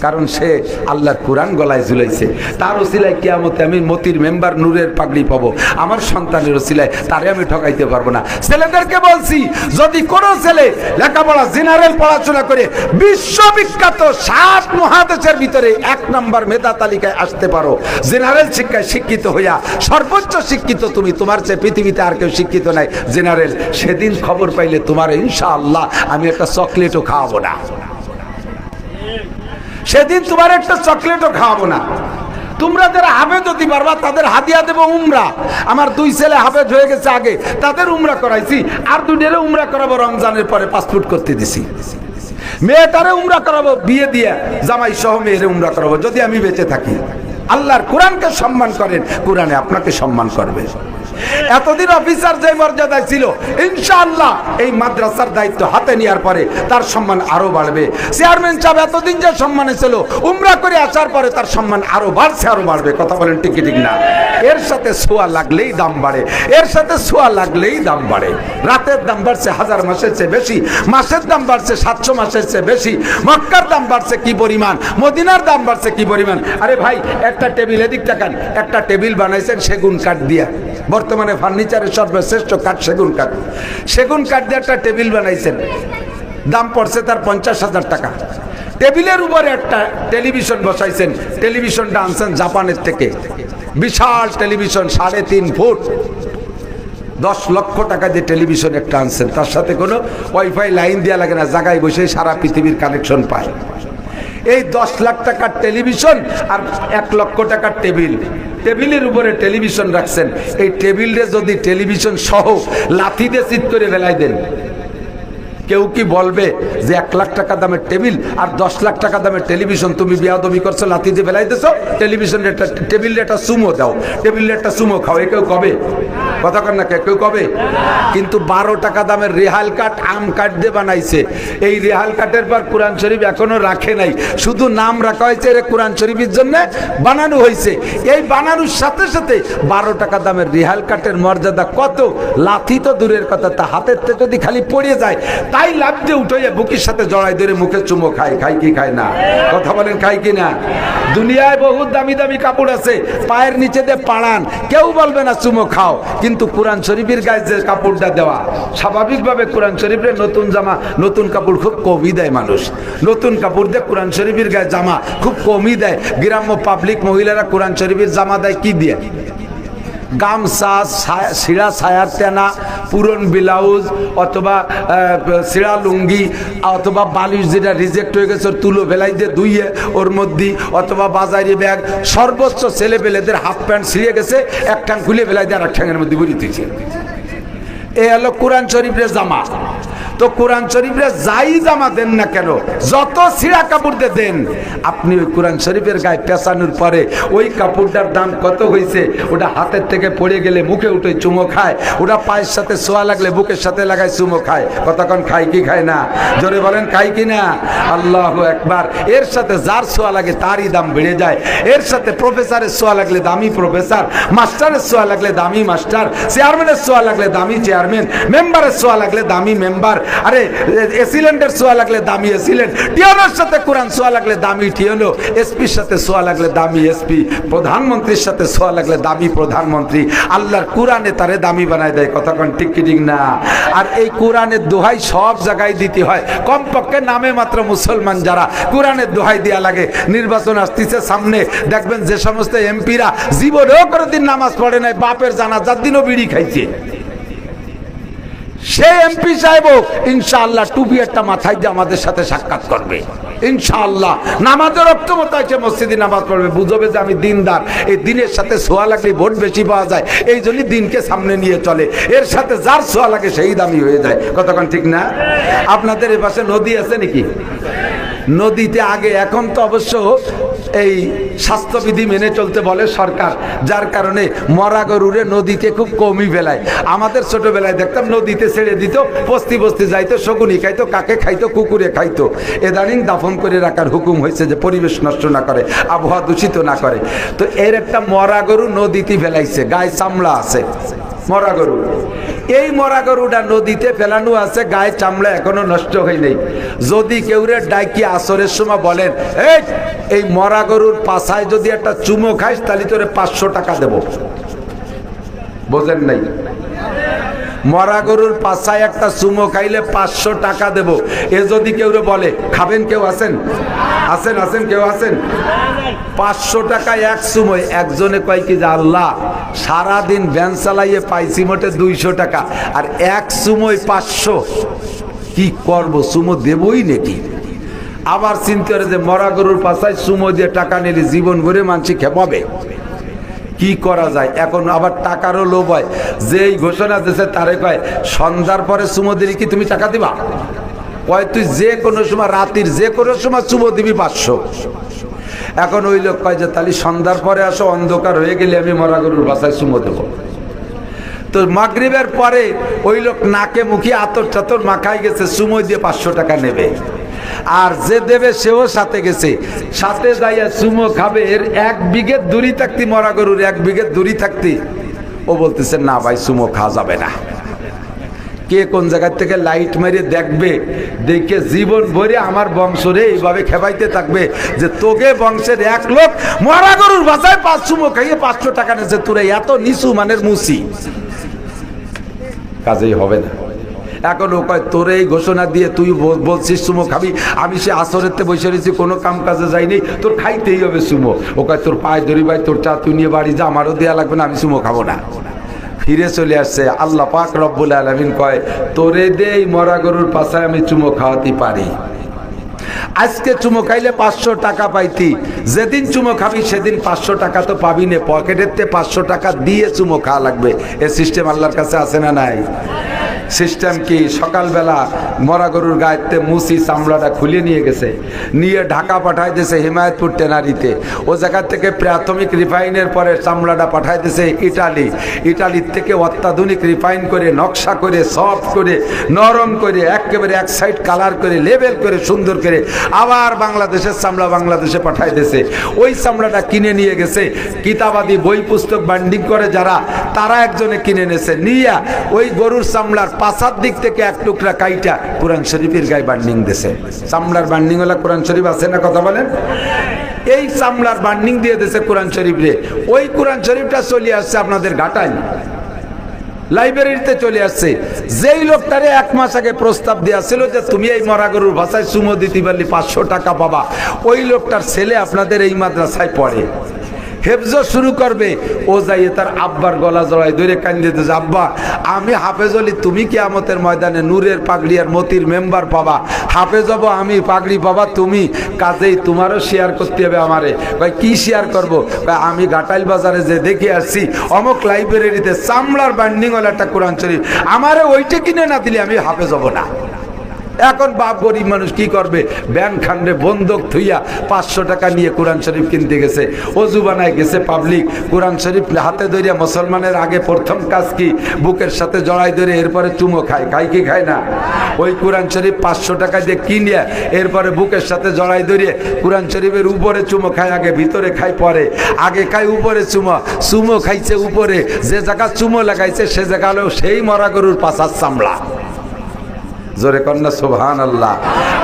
Speaker 1: কারণ সে আল্লাহর কোরআন গলায় ঝুলাইছে। তার ওসিলায় কিয়ামতে আমি মতির মেম্বার নূরের পাগড়ি পাবো। আমার সন্তানের ওসিলায় তারে আমি ঠকাইতে পারবো না। ছেলেদেরকে বলছি, যদি কোনো ছেলে লেখাপড়া জেনারেল পড়াশোনা করে বিশ্ববিখ্যাত 7 মহাদেশের ভিতরে 1 নম্বর মেধা তালিকায় আসতে পারো, জেনারেল শিক্ষায় শিক্ষিত হইয়া সর্বোচ্চ শিক্ষিত তুমি, তোমার চেয়ে পৃথিবীতে আর কেউ শিক্ষিত নাই জেনারেল, সেদিন খবর পাইলে তোমার ইনশাআল্লাহ আমি একটা চকলেটও খাওয়াবো না। সেদিন তোমার একটা চকলেটও খাওয়াবো না। তোমরা যারা হাফেজ হতে পারবা তাদের হাদিয়া দেবো উমরা। আমার 2 ছেলে হাফেজ হয়ে গেছে আগে, তাদের উমরা করাইছি, আর 2টারে উমরা করাবো রমজানের পরে পাসপোর্ট করতে দিছি। মেয়েটারে উমরা করাবো বিয়ে দিয়ে, জামাই সহ মেয়েরে উমরা করাবো যদি আমি বেঁচে থাকি। আল্লাহর কোরআনকে সম্মান করেন, কোরআনে আপনাকে সম্মান করবে। এতদিন অফিসার যে মর্যাদায় ছিল, ইনশাআল্লাহ এই মাদ্রাসার দায়িত্ব হাতে নেওয়ার পরে তার সম্মান আরো বাড়বে। চেয়ারম্যান সাহেব এতদিন যে সম্মানে ছিল, উমরা করে আসার পরে তার সম্মান আরো বাড়ছে, আরো বাড়বে। কথা বলেন ঠিক ঠিক না? এর সাথে ছোঁয়া লাগলেই দাম বাড়ে, এর সাথে ছোঁয়া লাগলেই দাম বাড়ে। রাতের দাম বাড়ছে 1000 মাসের চেয়ে বেশি, মাসের দাম বাড়ছে 700 মাসের চেয়ে বেশি, মক্কার দাম বাড়ছে কি পরিমাণ, মদিনার দাম বাড়ছে কি পরিমাণ। আরে ভাই, একটা টেবিল, এদিক তাকান, একটা টেবিল বানাইছেন সেগুন কাঠ দিয়া। বর্তমানে ফার্নিচারের সর্বশ্রেষ্ঠ কাঠ সেগুন কাঠ। সেগুন কাঠ দিয়ে একটা টেবিল বানাইছেন, দাম পড়ছে তার 50,000 টাকা। টেবিলের উপরে একটা টেলিভিশন বসাইছেন, টেলিভিশনটা আনছেন জাপানের থেকে, বিশাল টেলিভিশন, 3.5 ফুট, 10 লক্ষ টাকা দিয়ে টেলিভিশন একটা আনছেন। তার সাথে কোনো ওয়াইফাই লাইন দেওয়া লাগে না, জায়গায় বসে সারা পৃথিবীর কানেকশন পায়। এই 10 লাখ টাকার টেলিভিশন আর 1 লক্ষ টাকার টেবিল, টেবিলের উপরে টেলিভিশন রাখছেন। এই টেবিলে যদি টেলিভিশন সহ লাথি দিয়ে চিৎ করে ফেলাই দেন, কেউ কি বলবে যে 1 লাখ টাকা দামের টেবিল আর 10 লাখ টাকা দামের টেলিভিশন তুমি বেয়াদবি করছো, লাথি দিয়ে ফেলাইতেছো? টেলিভিশনের একটা, টেবিলের একটা সুমো দাও, টেবিলের একটা সুমো খাও, এ কেউ কবে? কথা কর না, কেউ কবে? কিন্তু 12 টাকা দামের রেহাল কাঠ, আম কাঠ দিয়ে বানাইছে। এই রেহাল কাঠের পর কোরআন শরীফ এখনো রাখে নাই, শুধু নাম রাখা হয়েছে, এর কোরআন শরীফের জন্য বানানো হয়েছে। এই বানানোর সাথে সাথে 12 টাকা দামের রেহাল কাঠের মর্যাদা কত, লাথি তো দূরের কথা, তা হাতের থেকে যদি খালি পড়ে যায়, তাই লাভ দিয়ে উঠে বুকের সাথে জড়াই ধরে মুখে চুমো খায়। খাই কি খায় না? কথা বলেন, খাই কি না? দুনিয়ায় বহুত দামি দামি কাপড় আছে, পায়ের নিচে দিয়ে পাড়ান, কেউ বলবে না চুমো খাও। কিন্তু কোরআন শরীফের গায়ে যে কাপড়টা দেওয়া, স্বাভাবিকভাবে কোরআন শরীফের নতুন জামা, নতুন কাপড় খুব কমই দেয় মানুষ। নতুন কাপড় দিয়ে কোরআন শরীফের গায়ে জামা খুব কমই দেয়। গ্রাম্য পাবলিক মহিলারা কোরআন শরীফের জামা দেয় কি দিয়ে? গামছা, সিরা ছায়ার তেনা, পুরন ব্লাউজ, অথবা সিরা লুঙ্গি, অথবা বালিশ যেটা রিজেক্ট হয়ে গেছে তুলো ফেলাই দিয়ে ধুইয়ে ওর মধ্যে, অথবা বাজারি ব্যাগ, সর্বোচ্চ ছেলে পেলেদের হাফ প্যান্ট ছিঁড়ে গেছে, এক ঠ্যাং খুলে ফেলাই দিয়ে আর এক ঠ্যাঙের মধ্যে বুড়িতেছে। এ হলো কোরআন শরীফের জামা। তো কোরআন শরীফের যাই জামা দেন না কেন, যত ছিঁড়া কাপড় দিয়ে দেন, আপনি ওই কোরআন শরীফের গায়ে পেঁচানোর পরে ওই কাপড়টার দাম কত হয়েছে, ওটা হাতের থেকে পড়ে গেলে মুখে উঠে চুমো খায়, ওটা পায়ের সাথে ছোঁয়া লাগলে বুকের সাথে লাগায় চুমো খায়। কতক্ষণ খাই কি খায় না? জোরে বলেন, খাই কি না? আল্লাহু আকবার। এর সাথে যার ছোঁয়া লাগে তারই দাম বেড়ে যায়। এর সাথে প্রফেসরের ছোঁয়া লাগলে দামি প্রফেসর, মাস্টারের ছোঁয়া লাগলে দামি মাস্টার, চেয়ারম্যানের ছোঁয়া লাগলে দামি চেয়ারম্যান, মেম্বারের ছোঁয়া লাগলে দামি মেম্বার, আরে এসিলেন্টের ছোঁয়া লাগলে দামি এসিলেন্ট, টিওনোর সাথে কোরআন ছোঁয়া লাগলে দামি টিওনো, এসপির সাথে ছোঁয়া লাগলে দামি এসপি, প্রধানমন্ত্রীর সাথে ছোঁয়া লাগলে দামি প্রধানমন্ত্রী। আল্লাহর কোরআনে তারে দামি বানায় দেয়। কতক্ষণ ঠিক কি ঠিক না? আর এই কোরআনের দোহাই সব জায়গায় দিতে হয়। কমপক্ষে নামে মাত্র মুসলমান যারা, কোরআনের দোহাই দেওয়া লাগে। নির্বাচন আসতেছে সামনে, দেখবেন যে সমস্ত এমপিরা জীবনেও কোনোদিন নামাজ পড়ে নাই, বাপের জানাজার দিনও বিড়ি খাইছে, সে এমপি সাহেব ইনশাআল্লাহ টুপি একটা মাথায় দিয়ে আমাদের সাথে সাক্ষাৎ করবে ইনশাআল্লাহ। নামাজের অক্ষমতা আছে, মসজিদে নামাজ পড়বে, বুঝবে যে আমি দিনদার। এই দিনের সাথে ছোঁয়া লাগলে ভোট বেশি পাওয়া যায়, এই জন্য দিনকে সামনে নিয়ে চলে। এর সাথে যার ছোঁয়া লাগে সেই দামি হয়ে যায়। কতক্ষণ ঠিক না? আপনাদের এ পাশে নদী আছে নাকি? নদীতে আগে, এখন তো অবশ্য এই স্বাস্থ্যবিধি মেনে চলতে বলে সরকার, যার কারণে মরা গরুরে নদীতে খুব কমই ফেলায়। আমাদের ছোটবেলায় দেখতাম নদীতে ছেড়ে দিত, বস্তি বস্তি যাইতো, শকুনি খাইতো, কাকে খাইতো, কুকুরে খাইতো। এদানিং দাফন করে রাখার হুকুম হয়েছে যে পরিবেশ নষ্ট না করে, আবহাওয়া দূষিত না করে। তো এর একটা মরা গরু নদীতে ফেলাইছে, গায়ে চামড়া আছে, মরা গরু। এই মরা গরুটা নদীতে ফেলানো আছে, গায়ে চামড়া এখনো নষ্ট হয় নাই। যদি কেউরে ডাইকি আসরের সময় বলেন, এই মরা গরুর পাছায় যদি একটা চুমো খাইস তাহলে তোরে 500 টাকা দেব, বোঝেন নাই? মরা গরুর পাছায় একটা চুমো খাইলে 500 টাকা দেব। এ যদি কেউরে বলে, খাবেন? কেউ আছেন? আছেন? আছেন? কেউ আছেন? 500 টাকা এক চুমোয়। একজনে কয় কি যে আল্লাহ, সারাদিন ভ্যান চালাইয়ে পাইছি মোটে 200 টাকা, আর এক চুমোয় 500, কি করবো? চুমো দেবই নাকি? আবার চিন্তা করে যে মরা গরুর পাশায় সুমো দিয়ে টাকা নিলে জীবন ভরে মানসি খেপাবে, কি করা যায়? এখন আবার টাকারও লোভ হয়, যেই ঘোষণা দিয়েছে তারে কয় সন্ধ্যার পরে সুমো দিলে কি তুমি টাকা দিবা? কয় তুই যে কোনো সময় রাতের যে কোনো সময় সুমো দিবি 500। এখন ওই লোক কয় যে তাহলে সন্ধ্যার পরে আসো, অন্ধকার হয়ে গেলে আমি মরা গরুর বাসায় সুমো দেবো। তো মাগরিবের পরে ওই লোক নাকে মুখে আতর চাতর মাখাই গেছে, সুমো দিয়ে 500 টাকা নেবে। আর যে দেবে সেও সাথে গেছে, সাথে যাইয়া সুমো খাবে। এর 1 বিঘে দূরি থাকতি, মরা গরুর 1 বিঘে দূরি থাকতি ও বলতেছে না ভাই সুমো খাওয়া যাবে না। কে কোন জায়গা থেকে লাইট মারিয়ে দেখবে, দেখে জীবন ভরে আমার বংশরে এইভাবে খেপাইতে থাকবে যে তোকে বংশের 1 লোক মরা গরুর বাসায় 5 সুমো খাইয়ে 500 টাকা নেছে, তোরা এত নিচু মানের মুসি, কাজেই হবে না। এখন ও কয় তোর এই ঘোষণা দিয়ে তুই বলছিস সুমো খাবি, আমি সে আসরেতে বসে রয়েছি, কোনো কাম কাজে যাইনি, তোর খাইতেই হবে সুমো। ও কয় তোর পায়ে ধরি ভাই, তোর চা তুই নিয়ে বাড়ি যা, আমারও দেয়া লাগবে না, আমি সুমো খাবো না। ফিরে চলে আসছে। আল্লাহ পাক রব্বুল আলামিন কয় তোরে দেই মরা গরুর পাশায় আমি চুমো খাওয়াতে পারি। আজকে চুমো খাইলে 500 টাকা পাইতি, যেদিন চুমো খাবি সেদিন 500 টাকা তো পাবি না, পকেটেতে 500 টাকা দিয়ে চুমো খাওয়া লাগবে। এ সিস্টেম আল্লাহর কাছে আছে না নাই? সিস্টেম কি? সকালবেলা মরা গরুর গায়েতে মুসি চামড়াটা খুলে নিয়ে গেছে, নিয়ে ঢাকা পাঠাই দিয়েছে হিমায়তপুর টেনারিতে। ও জায়গা থেকে প্রাথমিক রিফাইনের পরে চামড়াটা পাঠাই দিয়েছে ইটালি। ইটালির থেকে অত্যাধুনিক রিফাইন করে, নকশা করে, সফট করে, নরম করে, একেবারে 1 সাইড কালার করে, লেবেল করে, সুন্দর করে আবার বাংলাদেশের চামড়া বাংলাদেশে পাঠাই দিয়েছে। ওই চামড়াটা কিনে নিয়ে গেছে কিতাবাদি বই পুস্তক বান্ডিং করে যারা, তারা একজনে কিনে নেছে, নিয়ে ওই গরুর চামড়ার পাছার দিক থেকে 1 টুকরা কাইটা কোরআন শরীফের গায়ে বান্ডিং দিয়েছে। চামড়ার বান্ডিং হলো কোরআন শরীফ আছে না, কথা বলেন? এই চামড়ার বান্ডিং দিয়ে দিয়েছে কোরআন শরীফ রে। ওই কোরআন শরীফটা চলে আসছে আপনাদের ঘাটায়, লাইব্রেরিতে চলে আসছে। যেই লোকটারে 1 মাস আগে প্রস্তাব দেওয়া ছিল যে তুমি এই মরা গরুর ভাষায় সুমো দিতে পারলে 500 টাকা পাবা, ওই লোকটার ছেলে আপনাদের এই মাদ্রাসায় পড়ে, হেফজ শুরু করবে। ও যাইয়ে তার আব্বার গলা জড়াই ধরে কান্দে দিতে, আব্বা আমি হাফেজ হলি, তুমি কিয়ামতের ময়দানে নূরের পাগড়ি আর মতির মেম্বার পাবা, হাফেজ হবো আমি, পাগড়ি পাবা তুমি, কাজেই তোমারও শেয়ার করতে হবে আমারে। ভাই কি শেয়ার করবো? আমি ঘাটাইল বাজারে যে দেখে আসছি অমুক লাইব্রেরিতে চামড়ার বান্ডিং হলো একটা কোরআন শরীফ, আমারে ওইটা কিনে না দিলে আমি হাফেজ হবো না। এখন বাপ গরিব মানুষ কি করবে? ব্যাংক খান্ডে বন্ধক থুইয়া 500 টাকা নিয়ে কোরআন শরীফ কিনতে গেছে, অজু বানায় গেছে পাবলিক, কোরআন শরীফ হাতে ধরিয়া। মুসলমানের আগে প্রথম কাজ কি? বুকের সাথে জড়াই ধরে এরপরে চুমো খায়, খায় কি খায় না? ওই কোরআন শরীফ 500 টাকা দিয়ে কিনিয়া এরপরে বুকের সাথে জড়াই ধরিয়ে কোরআন শরীফের উপরে চুমো খায়, আগে ভিতরে খায় পরে, আগে খায় উপরে চুমো। চুমো খাইছে উপরে, যে জায়গা চুমো লাগাইছে সে জায়গা হলো সেই মরা গরুর পাছার চামড়া। জোরে কন্যা সুবহানাল্লাহ,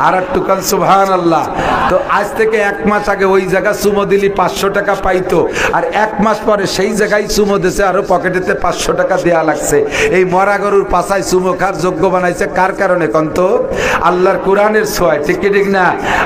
Speaker 1: আর একটু কাল সুবহানাল্লাহ। তো আজ থেকে 1 মাস আগে ওই জায়গা চুমো দিলি 500 টাকা পাইতো, আর 1 মাস পরে সেই জায়গায় চুমো দিছে, আরো পকেটেতে 500 টাকা দেয়া লাগছে। এই মরা গরুর পাছায় চুমো খার যোগ্য বানাইছে কার কারণে কন্ত? আল্লাহর কোরআনের ছোঁয়ায়, ঠিক কি ঠিক না?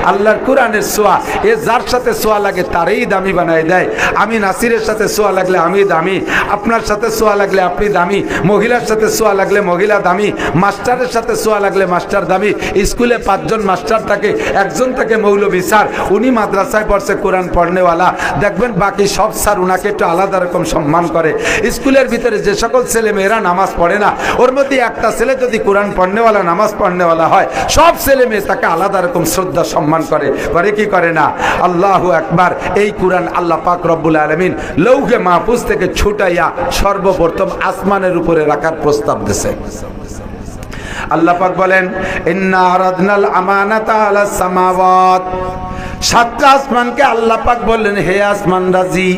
Speaker 1: আল্লাহর কোরআনের ছোঁয়া, এ যার সাথে ছোঁয়া লাগে তারই দামি বানায় দেয়। আমি নাসিরের সাথে ছোঁয়া লাগলে আমি দামি, আপনার সাথে ছোঁয়া লাগলে আপনি দামি, মহিলার সাথে ছোঁয়া লাগলে মহিলা দামি, মাস্টারের সাথে ছোঁয়া লাগলে মাস্টার দামি। স্কুলে 5 জন মাস্টার থাকে, একজন থাকে মৌলভী স্যার, উনি মাদ্রাসায় পড়ছে কোরআন পড়নেওয়ালা, দেখবেন বাকি সব স্যার উনাকে একটু আলাদা রকম সম্মান করে। স্কুলের ভিতরে যে সকল ছেলে মেয়েরা নামাজ পড়ে না, ওর মধ্যে একটা ছেলে যদি কোরআন পড়নেওয়ালা, নামাজ পড়নেওয়ালা হয়, সব ছেলে মেয়ে তাকে আলাদা রকম শ্রদ্ধা সম্মান করে, করে কি করে না? আল্লাহু আকবার। এই কোরআন আল্লাহ পাক রব্বুল আলামিন লৌহে মাহফুজ থেকে ছুটাইয়া সর্বপ্রথম আসমানের উপরে রাখার প্রস্তাব দিয়েছে। আল্লাহ পাক বলেন ইন্না আরাদনাল আমানাতা আলাস সামাওয়াত, 7টা আসমানকে আল্লাহ পাক বললেন হে আসমান রাজি,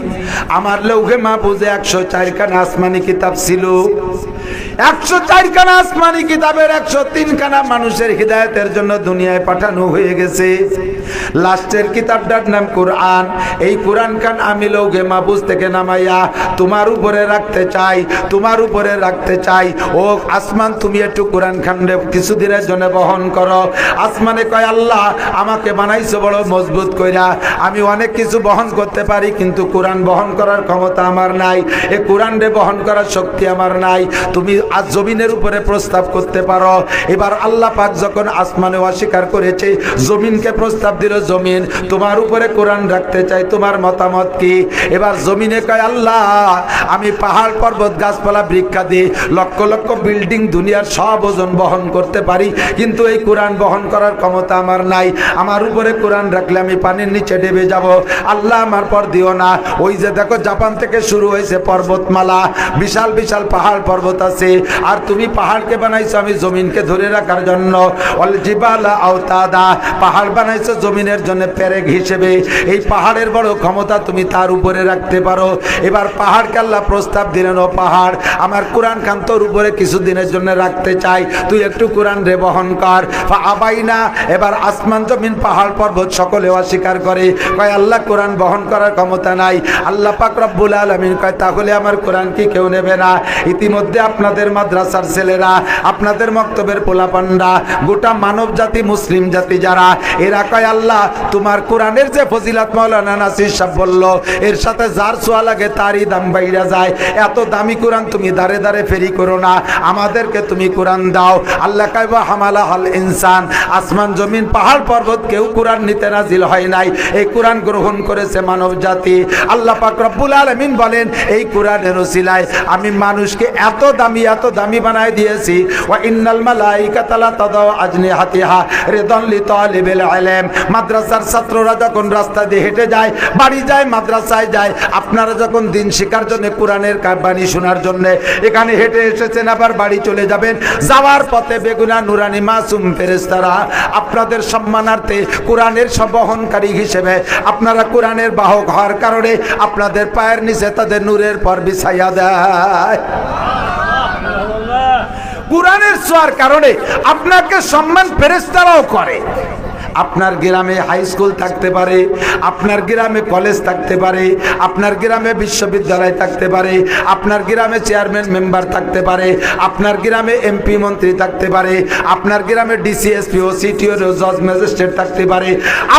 Speaker 1: আমার লৌহে মাহফুজে 104 খানা আসমানি কিতাব ছিল। 104 খানা আসমানি কিতাবের 103 খানা মানুষের হিদায়াতের জন্য দুনিয়ায় পাঠানো হয়ে গেছে। লাস্টের কিতাবটার নাম কোরআন। এই কোরআন খান আমি লৌহে মাহফুজ থেকে নামাইয়া তোমার উপরে রাখতে চাই, তোমার উপরে রাখতে চাই। ও আসমান তুমি একটু কোরআন খান্ডে কিছুদিনের জন্য বহন করো। আসমানে কয় আল্লাহ আমাকে বানাইছো বড় মজবুত কইরা, আমি অনেক কিছু বহন করতে পারি কিন্তু কোরআন বহন করার ক্ষমতা আমার নাই, এই কোরআন রে বহন করার শক্তি আমার নাই। তুমি জমিনের উপরে প্রস্তাব করতে পারো। এবার আল্লাহ পাক যখন আসমানে অস্বীকার করেছে, জমিনকে প্রস্তাব দিল, জমিন তোমার উপরে কোরআন রাখতে চাই, তোমার মতামত কি? এবার জমিনে কয়, আল্লাহ আমি পাহাড় পর্বত গাছপালা বৃক্ষাদি লক্ষ লক্ষ বিল্ডিং দুনিয়ার সব ওজন বহন করতে পারি, কিন্তু এই কোরআন বহন করার ক্ষমতা আমার নাই। আমার উপরে কোরআন রাখলে আমি পানির নিচে ডেবে যাব। আল্লাহ আমার পর দিও না। ওই যে দেখো জাপান থেকে শুরু হয়েছে পর্বতমালা, বিশাল বিশাল পাহাড় পর্বত আছে, আর তুমি পাহাড়কে বানাইছো আমি জমিনকে ধরে রাখার জন্য। অল জিবালা আওতাদা, পাহাড় বানাইছো জমিনের জন্য পেরেক হিসেবে। এই পাহাড়ের বড় ক্ষমতা তুমি তার উপরে রাখতে পারো। এবার পাহাড়কে আল্লাহ প্রস্তাব দিলেন, ও পাহাড় আমার কোরআন খান তোর উপরে কিছুদিনের জন্য রাখতে চাই, তুই একটু কোরআন রে বহন কর। আবাইনা, এবার আসমান জমিন পাহাড় পর্বত সকলে অস্বীকার করে, কয় আল্লাহ কোরআন বহন করার ক্ষমতা নাই। আল্লাহ পাক রব্বুল আলামিন কয় তাহলে আমার কোরআন কি কেউ নেবে না? ইতিমধ্যে আপনাদের মাদ্রাসার ছেলেরা, আপনাদের মক্তবের পোলাপান্ডা, গোটা মানব জাতি মুসলিম জাতি যারা, এরা কয় আল্লাহ তোমার কোরআনের যে ফজিলাত মাওলানা নাসির সাহেব বলল, এর সাথে যার ছোঁয়া লাগে তারই দাম বাইরা যায়। এত দামি কোরআন তুমি দাঁড়ে দাঁড়ে ফেরি করো না, আমাদেরকে তুমি কোরআন দাও। আল্লাহ কয় ওয়া হামালা হাল ইনসান, আসমান জমিন পাহাড় পর্বত কেউ কোরআন নিতে নাজিল হয় নাই, এই কোরআন গ্রহণ করেছে মানব জাতি। আল্লাহ পাক রব্বুল আলামিন বলেন এই কোরআনের ওসিলায় আমি মানুষকে এত দামি বানায় দিয়েছি। ওয়া ইন্নাল মালাইকাতা লা তাদাউ আজনিহাতিহা রিদান লিতালিবিল ইলম, মাদ্রাসার ছাত্ররা যখন রাস্তা দিয়ে হেঁটে যায়, বাড়ি যায়, মাদ্রাসায় যায়, আপনারা যখন দিন শিক্ষার জন্য কোরআনের বাণী শোনার জন্য এখানে হেঁটে এসেছেন, আবার বাড়ি চলে যাবেন, যাওয়ার পথে বেগুনা নুরানি মাসুম ফেরেশতারা আপনাদের সম্মানার্থে কোরআনের বহনকারী হিসেবে, আপনারা কোরআনের বাহক হওয়ার কারণে আপনাদের পায়ের নিচে তাদের নূরের পর বিছাইয়া দেয়। কোরআনের ছোঁয়ার কারণে আপনাকে সম্মান ফেরেশতারাও করে। আপনার গ্রামে হাই স্কুল থাকতে পারে, আপনার গ্রামে কলেজ থাকতে পারে, আপনার গ্রামে বিশ্ববিদ্যালয় থাকতে পারে, আপনার গ্রামে চেয়ারম্যান মেম্বার থাকতে পারে, আপনার গ্রামে এমপি মন্ত্রী থাকতে পারে, আপনার গ্রামে ডিসিএসপি ও সিটিও জজ ম্যাজিস্ট্রেট থাকতে পারে,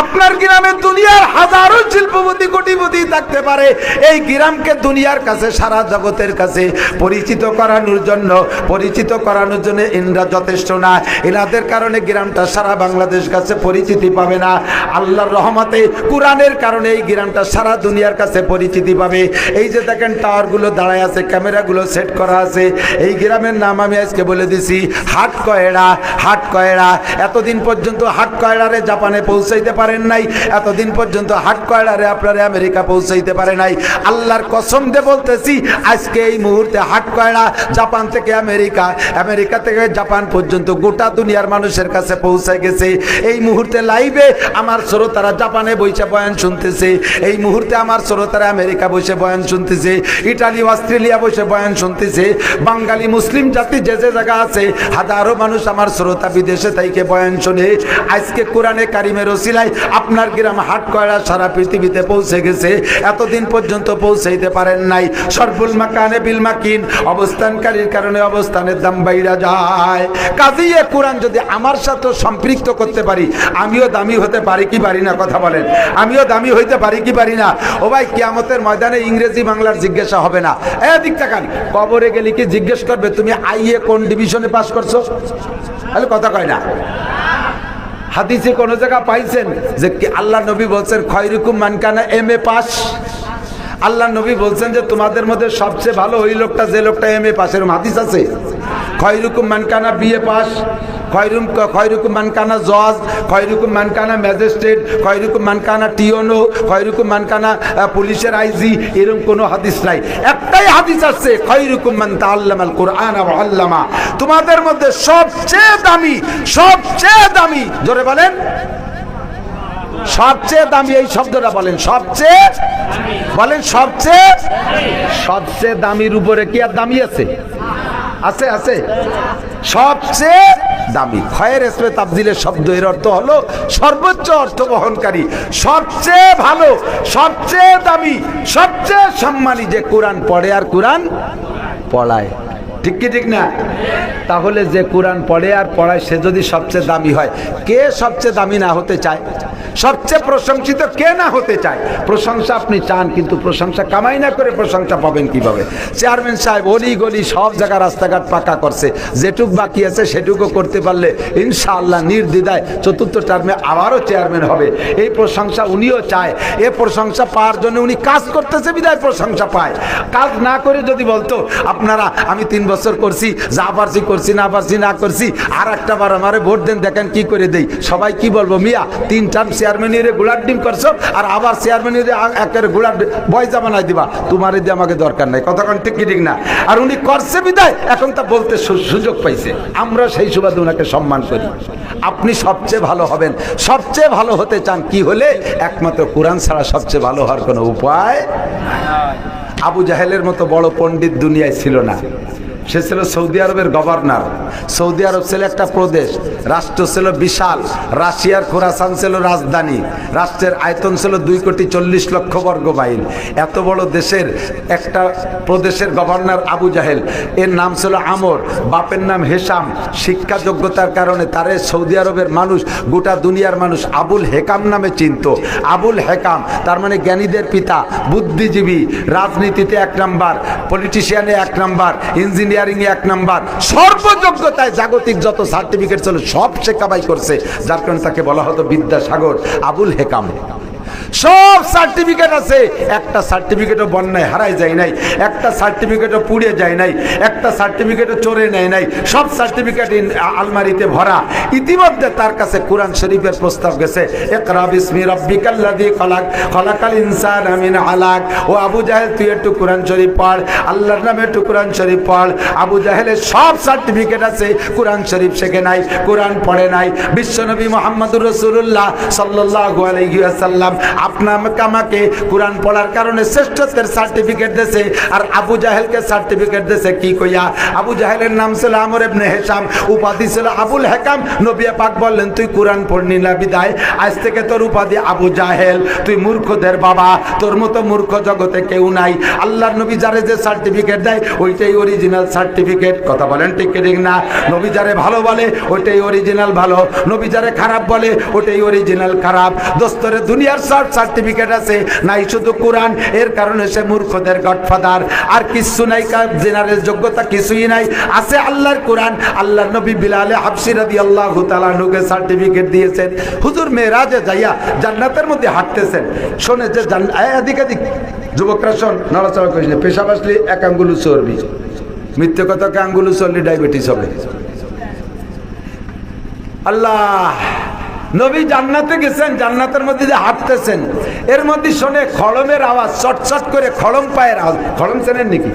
Speaker 1: আপনার গ্রামে দুনিয়ার হাজারো শিল্পপতি কোটিপতি থাকতে পারে। এই গ্রামকে দুনিয়ার কাছে, সারা জগতের কাছে পরিচিত করানোর জন্য ইনরা যথেষ্ট না। এনাদের কারণে গ্রামটা সারা বাংলাদেশ কাছে পরিচিতি পাবে না। আল্লাহর রহমতে কোরআনের কারণে এই গ্রামটা সারা দুনিয়ার কাছে পরিচিতি পাবে। এই যে দেখেন টাওয়ারগুলো দাঁড়ায় আছে, ক্যামেরাগুলো সেট করা আছে, এই গ্রামের নাম আমি আজকে বলে দিছি হাট কয়রা। হাট কয়রা, এতদিন পর্যন্ত হাট কয়রারে জাপানে পৌঁছাইতে পারেন নাই, এতদিন পর্যন্ত হাট কয়রারে আপনারা আমেরিকা পৌঁছাইতে পারে নাই। আল্লাহর কসম দিয়ে বলতেছি আজকে এই মুহূর্তে হাট কয়রা জাপান থেকে আমেরিকা, আমেরিকা থেকে জাপান পর্যন্ত গোটা দুনিয়ার মানুষের কাছে পৌঁছে গেছে। এই মুহূর্তে লাইভে আমার শ্রোতারা জাপানে বসে বয়ান শুনতেছে, এই মুহূর্তে আমার শ্রোতারা আমেরিকা বসে বয়ান শুনতেছে, ইটালি অস্ট্রেলিয়া বসে বয়ান শুনতেছে, বাঙালি মুসলিম জাতি যে যে জায়গা আছে হাজারো মানুষ আমার শ্রোতা বিদেশে থেকে বয়ান শুনে। আজকে কোরআনে কারিমের ওসিলায় আপনার গ্রাম হাট কয়রা সারা পৃথিবীতে পৌঁছে গেছে, এতদিন পর্যন্ত পৌঁছাইতে পারেন নাই। সরবুল মাকানে বিল মাকিন, অবস্থানকারীর কারণে অবস্থানের দাম বাইরা যায়। কাজেই কোরআন যদি আমার সাথে সম্পৃক্ত করতে পারি, আমিও দামি হতে পারি কি পারি না? কথা বলেন, আমিও দামি হইতে পারি কি পারি না? ও ভাই, কিয়ামতের ময়দানে ইংরেজি বাংলার জিজ্ঞাসা হবে না। এদিক তাকান, কবরে গেলে কি জিজ্ঞেস করবে তুমি আইএ কোন ডিভিশনে পাস করছো? তাহলে কথা কয় না। হাদিসে কোন জায়গা পাইছেন যে আল্লাহ নবী বলছেন খয়রুকুম মান কানা এমএ পাস? আল্লাহ নবী বলছেন যে তোমাদের মধ্যে সবচেয়ে ভালো ওই লোকটা যে লোকটা এমএ পাসের। হাদিস আছে খয়রুকুম মান কানা বিএ পাস, খয়রুকুম মান কানা জজ, খয়রুকুম মান কানা ম্যাজিস্ট্রেট, খয়রুকুম মান কানা টিওনো, খয়রুকুম মান কানা পুলিশের আইজি। এরকম কোনো হাদিস নাই। একটাই হাদিস আছে খয়রুকুম মান তাআল্লামাল কুরআন ওয়া আল্লামা। তোমাদের মধ্যে সবচেয়ে দামি, জোরে বলেন সবচেয়ে দামি, এই শব্দটা বলেন, সবচেয়ে বলেন, সবচেয়ে দামির উপরে কি আর দামি আছে? আছে আছে। সবচেয়ে দামি, খয়ের ইসমে তাবদিলের শব্দ, এর অর্থ হলো সর্বোচ্চ অর্থ বহনকারী, সবচেয়ে ভালো, সবচেয়ে দামি, সবচেয়ে সম্মানী যে কোরআন পড়ে আর কোরআন পড়ায়। ঠিক কি ঠিক না? তাহলে যে কোরআন পড়ে আর পড়ায় সে যদি সবচেয়ে দামি হয়, কে সবচেয়ে দামি না হতে চায়? সবচেয়ে প্রশংসিত কে না হতে চায়? প্রশংসা আপনি চান, কিন্তু প্রশংসা কামাই না করে প্রশংসা পাবেন কিভাবে? চেয়ারম্যান সাহেব অলি গলি সব জায়গায় রাস্তাঘাট পাকা করছে, যেটুক বাকি আছে সেটুকু করতে পারলে ইনশাআল্লাহ নির্দ্বিধায় চতুর্থ টার্মে আবারও চেয়ারম্যান হবে। এই প্রশংসা উনিও চায়। এ প্রশংসা পাওয়ার জন্য উনি কাজ করতেছে বিধায় প্রশংসা পায়। কাজ না করে যদি বলতো আপনারা আমি 3 বছর করছি, যা পারছি করছি, না পারছি না করছি, আর একটা বার আমারে ভোট দেন দেখেন কি করে দেই, সবাই কি বলবো? মিয়া 3 টার্ম চেয়ারম্যানের গোলার ডিম করছো আর আবার চেয়ারম্যানের একের গোলার বয়জা বানাই দিবা, তোমার দিয়ে আমাকে দরকার নাই। কতক্ষণ ঠিক কি ঠিক না? আর উনি করছে বিদায় এখন তা বলতে সুযোগ পাইছে, আমরা সেই সুবাদে ওনাকে সম্মান করি। আপনি সবচেয়ে ভালো হবেন, সবচেয়ে ভালো হতে চান কি হলে? একমাত্র কোরআন ছাড়া সবচেয়ে ভালো হওয়ার কোনো উপায়। আবু জাহেলের মতো বড় পণ্ডিত দুনিয়ায় ছিল না। সে ছিল সৌদি আরবের গভর্নর। সৌদি আরব ছিল একটা প্রদেশ, রাষ্ট্র ছিল বিশাল। রাশিয়ার খোরাসান ছিল রাজধানী। রাষ্ট্রের আয়তন ছিল 2,40,00,000 বর্গ মাইল। এত বড় দেশের একটা প্রদেশের গভর্নর আবু জাহেল, এর নাম ছিল আমর, বাপের নাম হেসাম। শিক্ষা যোগ্যতার কারণে তারে সৌদি আরবের মানুষ, গোটা দুনিয়ার মানুষ আবুল হেকাম নামে চিনত। আবুল হেকাম তার মানে জ্ঞানীদের পিতা, বুদ্ধিজীবী, রাজনীতিতে 1 নাম্বার, পলিটিশিয়ানে 1 নাম্বার, ইঞ্জিনিয়ার 1 নাম্বার, সর্বযোগ্যতায় জাগতিক যত সার্টিফিকেট ছিল সব সে কামাই করছে। যার কারণে তাকে বলা হতো বিদ্যাসাগর, আবুল হেকাম। সব সার্টিফিকেট আছে, একটা সার্টিফিকেটও বন্যায় হারাই যায় নাই, একটা সার্টিফিকেটও পুড়ে যায় নাই, একটা সার্টিফিকেটও চোরে নেয় নাই, সব সার্টিফিকেট আলমারিতে ভরা। ইতিমধ্যে তার কাছে কোরআন শরীফের প্রস্তাব গেছে, ইকরা বিসমি রাব্বিকাল্লাযী খালাক, খালাকাল ইনসানা মিন আলাক। ও আবু জাহেল তুই একটু কোরআন শরীফ পড়, আল্লাহর নামে একটু কোরআন শরীফ পড়। আবু জাহেলের সব সার্টিফিকেট আছে, কোরআন শরীফ শেখে নাই, কোরআন পড়ে নাই। বিশ্বনবী মুহাম্মদুর রাসূলুল্লাহ সাল্লাল্লাহু আলাইহি ওয়াসাল্লাম আপনাকে আমাকে কোরআন পড়ার কারণে শ্রেষ্ঠত্বের সার্টিফিকেট দিয়েছে, আর আবু জাহেলকে সার্টিফিকেট দিয়েছে কি কইয়া? আবু জাহেলের নাম ছিল আমর ইবনে হিশাম, উপাধি ছিল আবুল হেকাম। নবী পাক বললেন তুই কোরআন পড়নি না বিদায় আজ থেকে তোর উপাধি আবু জাহেল, তুই মূর্খদের বাবা, তোর মতো মূর্খ জগতে কেউ নাই। আল্লাহর নবী যারে যে সার্টিফিকেট দেয় ওইটাই অরিজিনাল সার্টিফিকেট। কথা বলেন ঠিক ঠিক না? নবী যারে ভালো বলে ওইটাই অরিজিনাল ভালো, নবী যারে খারাপ বলে ওইটাই অরিজিনাল খারাপ। দোস্তরে দুনিয়ার সব সার্টিফিকেট আছে, নাই শুধু কোরআন। এর কারণে সে মূর্খদের গডফাদার, আর কিছু নাই, জেনারেল যোগ্যতা কিছুই নাই। আছে আল্লাহর কোরআন। আল্লাহর নবী বিলালে হাবশী রাদিয়াল্লাহু তাআলা আনহুকে সার্টিফিকেট দিয়েছেন। হুজুর মেরাজে যাইয়া জান্নাতের মধ্যে হাঁটতেছেন, শোনে যে এদিক এদিক যুবকরা শোন, নড়াচড়া করিস না, পেশাব আসলে 1 আঙ্গুল চর্বি, মিথ্যে কথাকে আঙ্গুল চললে ডায়াবেটিস হবে। আল্লাহ নবী জান্নাতে গেছেন, জান্নাতের মধ্যে যে হাঁটতেছেন, এর মধ্যে শোনে খড়মের আওয়াজ, চটচট করে খড়ম পায়ের আওয়াজ। খড়ম চেনেন নাকি?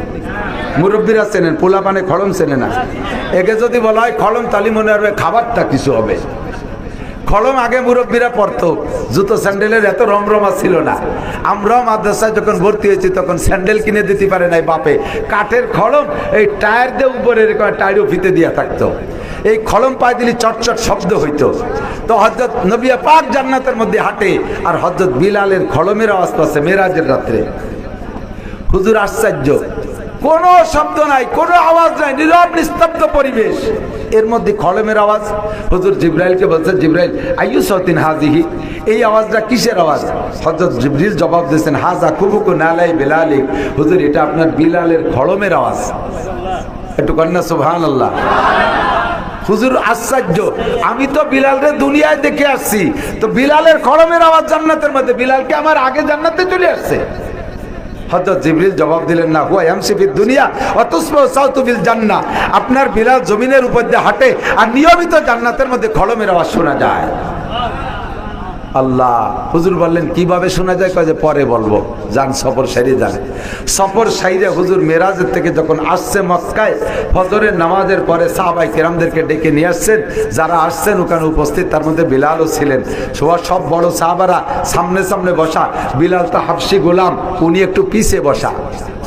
Speaker 1: মুরব্বীরা চেনেন, পোলা পানে খড়ম চেনে না। একে যদি বলা হয় খড়ম তালি মনে হবে খাবারটা কিছু হবে। খড়ম আগে মুরব্বীরা পড়তো, জুতো স্যান্ডেলের এত রমরমা ছিল না। আমরাও মাদ্রাসায় যখন ভর্তি হয়েছি তখন স্যান্ডেল কিনে দিতে পারে নাই বাপে, কাঠের খড়ম, এই টায়ার দিয়ে উপরে টায়ারও ফিতে দিয়া থাকতো। এই খড়ম পায়ে দিলে চটচট শব্দ হইতো। তো হযরত নবী পাক জান্নাতের মধ্যে হাঁটে, আর হযরত বিলালের খড়মের আওয়াজ পাচ্ছে মেরাজের রাত্রে। হুজুর আশ্চর্য, কোনো শব্দ নাই, কোনো আওয়াজ নাই, নীরব নিস্তব্ধ পরিবেশ, এর মধ্যে খড়মের আওয়াজ। হুজুর জিবরাইলকে বলছে, জিবরাইল আইয়ু সাউতিন হাযিহি, এই আওয়াজটা কিসের আওয়াজ? হযরত জিবরিল জবাব দিয়েছেন, হাযা কুবুকু নালাই বিলালিক, হুজুর এটা আপনার বিলালের খড়মের আওয়াজ। একটু কন্যা সুবহানাল্লাহ। হুজুর আশ্চর্য, আমি তো বিলালরে দুনিয়ায় দেখে আসছি, তো বিলালের খড়মের আওয়াজ জান্নাতের মধ্যে, বিলালকে আমার আগে জান্নাতে চলে আসছে। হযরত জিবরিল জবাব দিলেন, না হুয়া ইয়ামশি ফিদ দুনিয়া ওয়া তুসমাউ সাউতু ফিল জান্নাহ, আপনার বিলাল জমিনের উপর দিয়ে হাঁটে আর নিয়মিত জান্নাতের মধ্যে খড়মের আওয়াজ শোনা যায়। আল্লাহ। হুজুর বললেন কিভাবে শোনা যায়? কয় যে পরে বলবো, যান সফর সাইরে যান। সফর সাইরে হুজুর মেরাজের থেকে যখন আসছে মক্কায়, ফজরের নামাজের পরে সাহাবায়ে কেরামদেরকে ডেকে নিয়ে আসছেন। যারা আসছেন ওখানে উপস্থিত, তার মধ্যে বিলালও ছিলেন। সব বড় সাহাবারা সামনে সামনে বসা, বিলাল তো হাবশি গোলাম, উনি একটু পিছে বসা।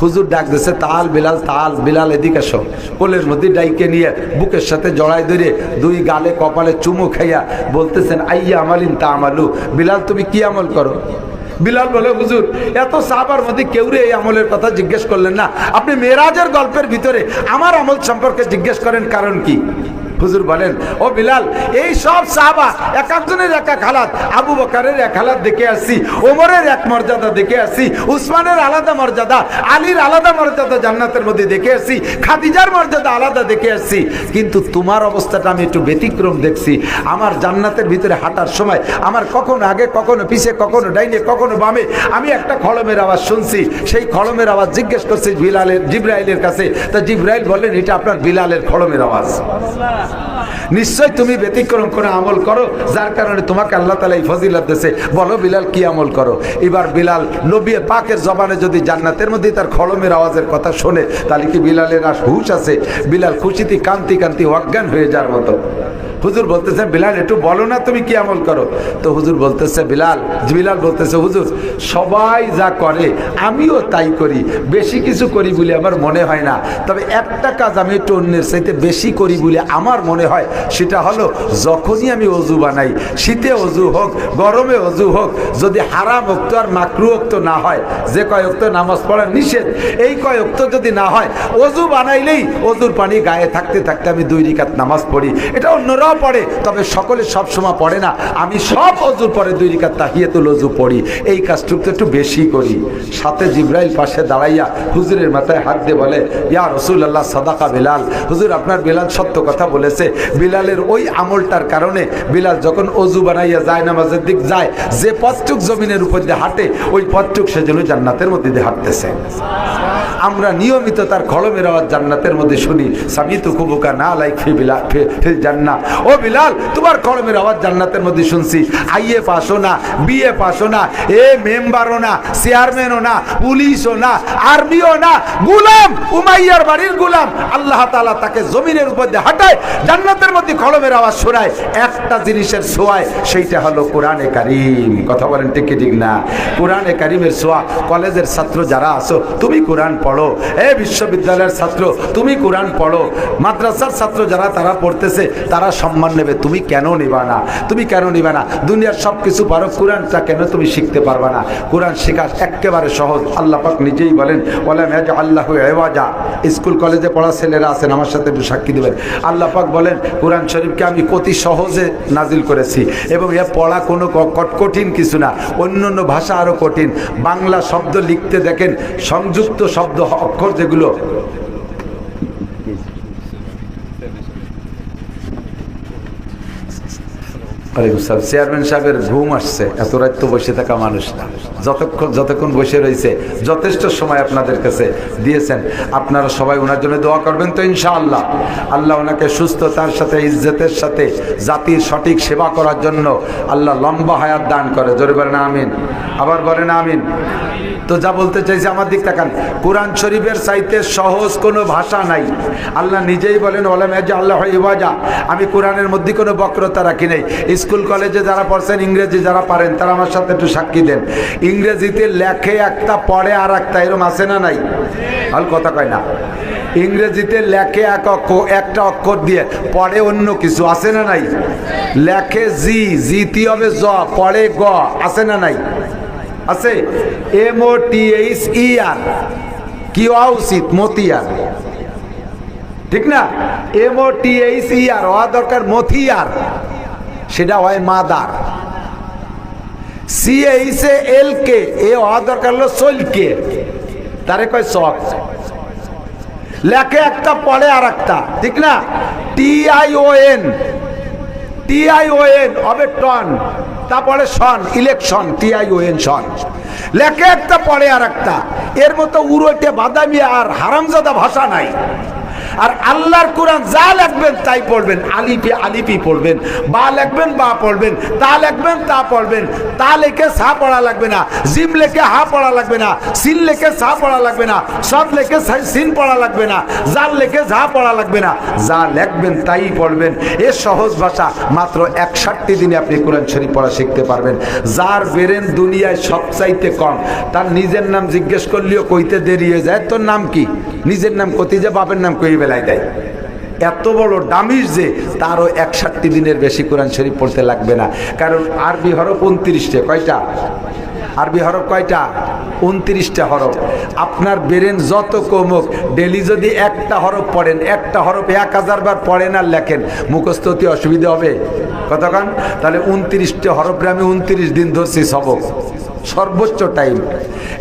Speaker 1: হুজুর ডাক দিয়েছে, তাল বিলাল তাল, বিলাল এদিকে আসো। কোলের মধ্যে ডাইকে নিয়ে বুকের সাথে জড়াই ধরে 2 গালে কপালে চুমু খাইয়া বলতেছেন, আইয়া আমালিন তা আমালু, বিলাল তুমি কি আমল করো? বিলাল বলে, হুজুর এত সাহাবার মধ্যে কেউ এই আমলের কথা জিজ্ঞেস করলেন না, আপনি মেরাজের গল্পের ভিতরে আমার আমল সম্পর্কে জিজ্ঞেস করেন, কারণ কি? হুজুর বলেন, ও বিলাল, এই সব সাহাবা এক একজনের এক এক হালাত, আবু বকরের এক হালাত দেখে আসছি, ওমরের এক মর্যাদা দেখে আসছি, উসমানের আলাদা মর্যাদা, আলীর আলাদা মর্যাদা জান্নাতের মধ্যে দেখে আসছি, খাদিজার মর্যাদা আলাদা দেখে আসছি, কিন্তু তোমার অবস্থাটা আমি একটু ব্যতিক্রম দেখছি। আমার জান্নাতের ভিতরে হাঁটার সময় আমার কখনো আগে, কখনো পিছে, কখনো ডাইনে, কখনো বামে আমি একটা খড়মের আওয়াজ শুনছি। সেই খড়মের আওয়াজ জিজ্ঞেস করছি জিবরাইলের কাছে, তা জিবরাইল বললেন, এটা আপনার বিলালের খড়মের আওয়াজ। নিশ্চয় তুমি ব্যতিক্রম করে আমল করো, যার কারণে তোমাকে আল্লাহ তাআলা এই ফজিলত দিয়েছে। বলো বিলাল, কি আমল করো? এবার বিলাল নবী পাকের জবানে যদি জান্নাতের মধ্যে তার খড়মের আওয়াজের কথা শোনে, তাহলে কি বিলালের আর হুঁশ আছে? বিলাল খুশিতে কান্তি কান্তি অজ্ঞান হয়ে যাওয়ার মতো। হুজুর বলতেছে, বিলাল একটু বলো না তুমি কি আমল করো? তো হুজুর বলতেছে, বিলাল বলতেছে, হুজুর সবাই যা করে আমিও তাই করি, বেশি কিছু করি বলে আমার মনে হয় না, তবে একটা কাজ আমি একটু অন্যের চাইতে বেশি করি বলে আমার মনে হয়, সেটা হলো যখনই আমি অজু বানাই, শীতে অজু হোক, গরমে অজু হোক, যদি হারাম ওক্ত আর মাকরু ওক্ত না হয়, যে কয় ওক্ত নামাজ পড়া নিষেধ, এই কয় ওক্ত যদি না হয়, অজু বানাইলেই অজুর পানি গায়ে থাকতে থাকতে আমি 2 রাকাত নামাজ পড়ি। এটা অন্যরাও পড়ে, তবে সকলে সব সময় পড়ে না। আমি সব অজুর পরে 2 রাকাত তাহিয়াতুল ওযু পড়ি, এই কাজটুকু একটু বেশি করি। সাথে জিবরাইল পাশে দাঁড়াইয়া হুজুরের মাথায় হাত দিয়ে বলে, ইয়া রাসূলুল্লাহ সাদাকা বিলাল, হুজুর আপনার বিলাল সত্য কথা বলেছে। বিলালের ওই আমলটার কারণে বিলাল যখন অজু বানাইয়া যায় নামাজের দিক যায়, যে পথটুক জমিনের উপর দিয়ে হাঁটে, ওই পথটুক সে যেন জান্নাতের মধ্যে দিয়ে হাঁটতেছে। আমরা নিয়মিত তার খড়মের আওয়াজ জান্নাতের মধ্যে শুনি, সামিতু কুবুকা না লাইক ফি বিলাল ফিল জান্নাহ। ও বিলাল, তোমার খড়মের আওয়াজ জান্নাতের মধ্যে শুনছি। আইএ পাসও না, বিএ পাসও না, এ মেম্বারও না, চেয়ারম্যানও না, পুলিশও না, আর্মিও না, গোলাম, উমাইয়ার বাড়ির গোলাম, আল্লাহ তাআলা তাকে জমিনের উপর দিয়ে হাঁটায়, জান্নাতের মধ্যে খড়মের আওয়াজ শোনায় একটা জিনিসের ছোঁয়ায়, সেইটা হলো কোরআনে কারীম। কথা বলেন ঠিক কি ঠিক না? কোরআনে কারীমের ছোঁয়া। কলেজের ছাত্র যারা আছো, তুমি কোরআন পড়ো। এ বিশ্ববিদ্যালয়ের ছাত্র, তুমি কোরআন পড়ো। মাদ্রাসার ছাত্র যারা, তারা পড়তেছে, তারা সম্মান নেবে, তুমি কেন নিবা না? তুমি কেন নিবা না? দুনিয়ার সব কিছু পারো, কোরআনটা কেন তুমি শিখতে পারবা না? কোরআন শেখা একেবারে সহজ। আল্লাহ পাক নিজেই বলেন, ওয়ালা ইয়াজআল্লাহু ইওয়াজা। স্কুল কলেজে পড়া ছেলেরা আছেন, আমার সাথে একটু সাক্ষী দিবেন। আল্লাহ পাক বলেন, কোরআন শরীফকে আমি অতি সহজে নাজিল করেছি, এবং এ পড়া কোনো কঠিন কিছু না। অন্য ভাষা আরো কঠিন। বাংলা শব্দ লিখতে দেখেন, সংযুক্ত শব্দ অক্ষর যেগুলো, চেয়ারম্যান সাহেবের ঘুম আসছে, এত রাত তো বসে থাকা মানুষ না। যতক্ষণ বসে রয়েছে, যথেষ্ট সময় আপনাদের কাছে দিয়েছেন। আপনারা সবাই ওনার জন্য দোয়া করবেন তো ইনশাআল্লাহ। আল্লাহ ওনাকে সুস্থতার সাথে, ইজ্জতের সাথে, জাতির সঠিক সেবা করার জন্য আল্লাহ লম্বা হায়াত দান করে। জোরে বলেন আমিন। আবার বলেন আমিন। তো যা বলতে চাইছি, আমার দিক তাকান। কোরআন শরীফের চাইতে সহজ কোনো ভাষা নাই। আল্লাহ নিজেই বলেন, ওয়ালাম ইয়াজআল্লাহু ইওয়াজা। আমি কোরআনের মধ্যে কোনো বক্রতা রাখি নাই। স্কুল কলেজে যারা পড়ছেন, ইংরেজি যারা পারেন, তারা আমার সাথে একটু সাক্ষী দেন। ইংরেজিতে লেখে একটা, পড়ে আর একটা, এরকম আছে না নাই? আর কথা কয় না। ইংরেজিতে লেখে একটা অক্ষর দিয়ে, পড়ে অন্য কিছু, আছে না নাই? লেখে জিতি হবে জ, পড়ে গ, আছে না নাই? আছে। MOTHER, কি হওয়া উচিত? মতিয়ার, ঠিক না? MOTHER হওয়া দরকার মথিয়ার, সেটা হয় মাদার। CHALK, এ হওয়া দরকার হলো চলকে, তারে কয় চক। লেখে একটা, পড়ে আর একটা, ঠিক না? TION হবে টন, তারপরে সন, ইলেকশন, TION সন। লেখে একটা, পড়ে আর একটা। এর মতো উড়োটে বাদামি আর হারামজাদা ভাষা নাই। আর আল্লাহর কোরআন যা লিখবেন তাই পড়বেন। আলিফে আলিফি পড়বেন, বা লিখবেন বা পড়বেন, তা লিখবেন তা পড়বেন। তা লিখে সা পড়া লাগবে না, জিম লিখে হা পড়া লাগবে না, সিন লিখে সা পড়া লাগবে না, সদ লিখে সিন পড়া লাগবে না, জাল লিখে যা পড়া লাগবে না। যা লিখবেন তাই পড়বেন। এ সহজ ভাষা। মাত্র 61 দিনে আপনি কোরআন শরীফ পড়া শিখতে পারবেন। যার বেরেন দুনিয়ায় সবচাইতে কম, তার নিজের নাম জিজ্ঞেস করলেও কইতে দেরি হয়ে যায়। তোর নাম কি? নিজের নাম কইতে যে বাপের নাম কই বেলায় দেয়। এত বড় দামিজ যে তারও 61 দিনের বেশি কোরআন শরীফ পড়তে লাগবে না। কারণ আরবি হরফ 29টে। কয়টা? আরবি হরফ কয়টা? 29টা হরফ। আপনার ব্রেন যত কমুক, ডেলি যদি একটা হরফ পড়েন, একটা হরফ 1000 বার পড়েন আর লেখেন, মুখস্থ হতে অসুবিধা হবে কতক্ষণ? তাহলে 29টা হরফে আমি 29 দিন ধরছি সবক, সর্বোচ্চ টাইম।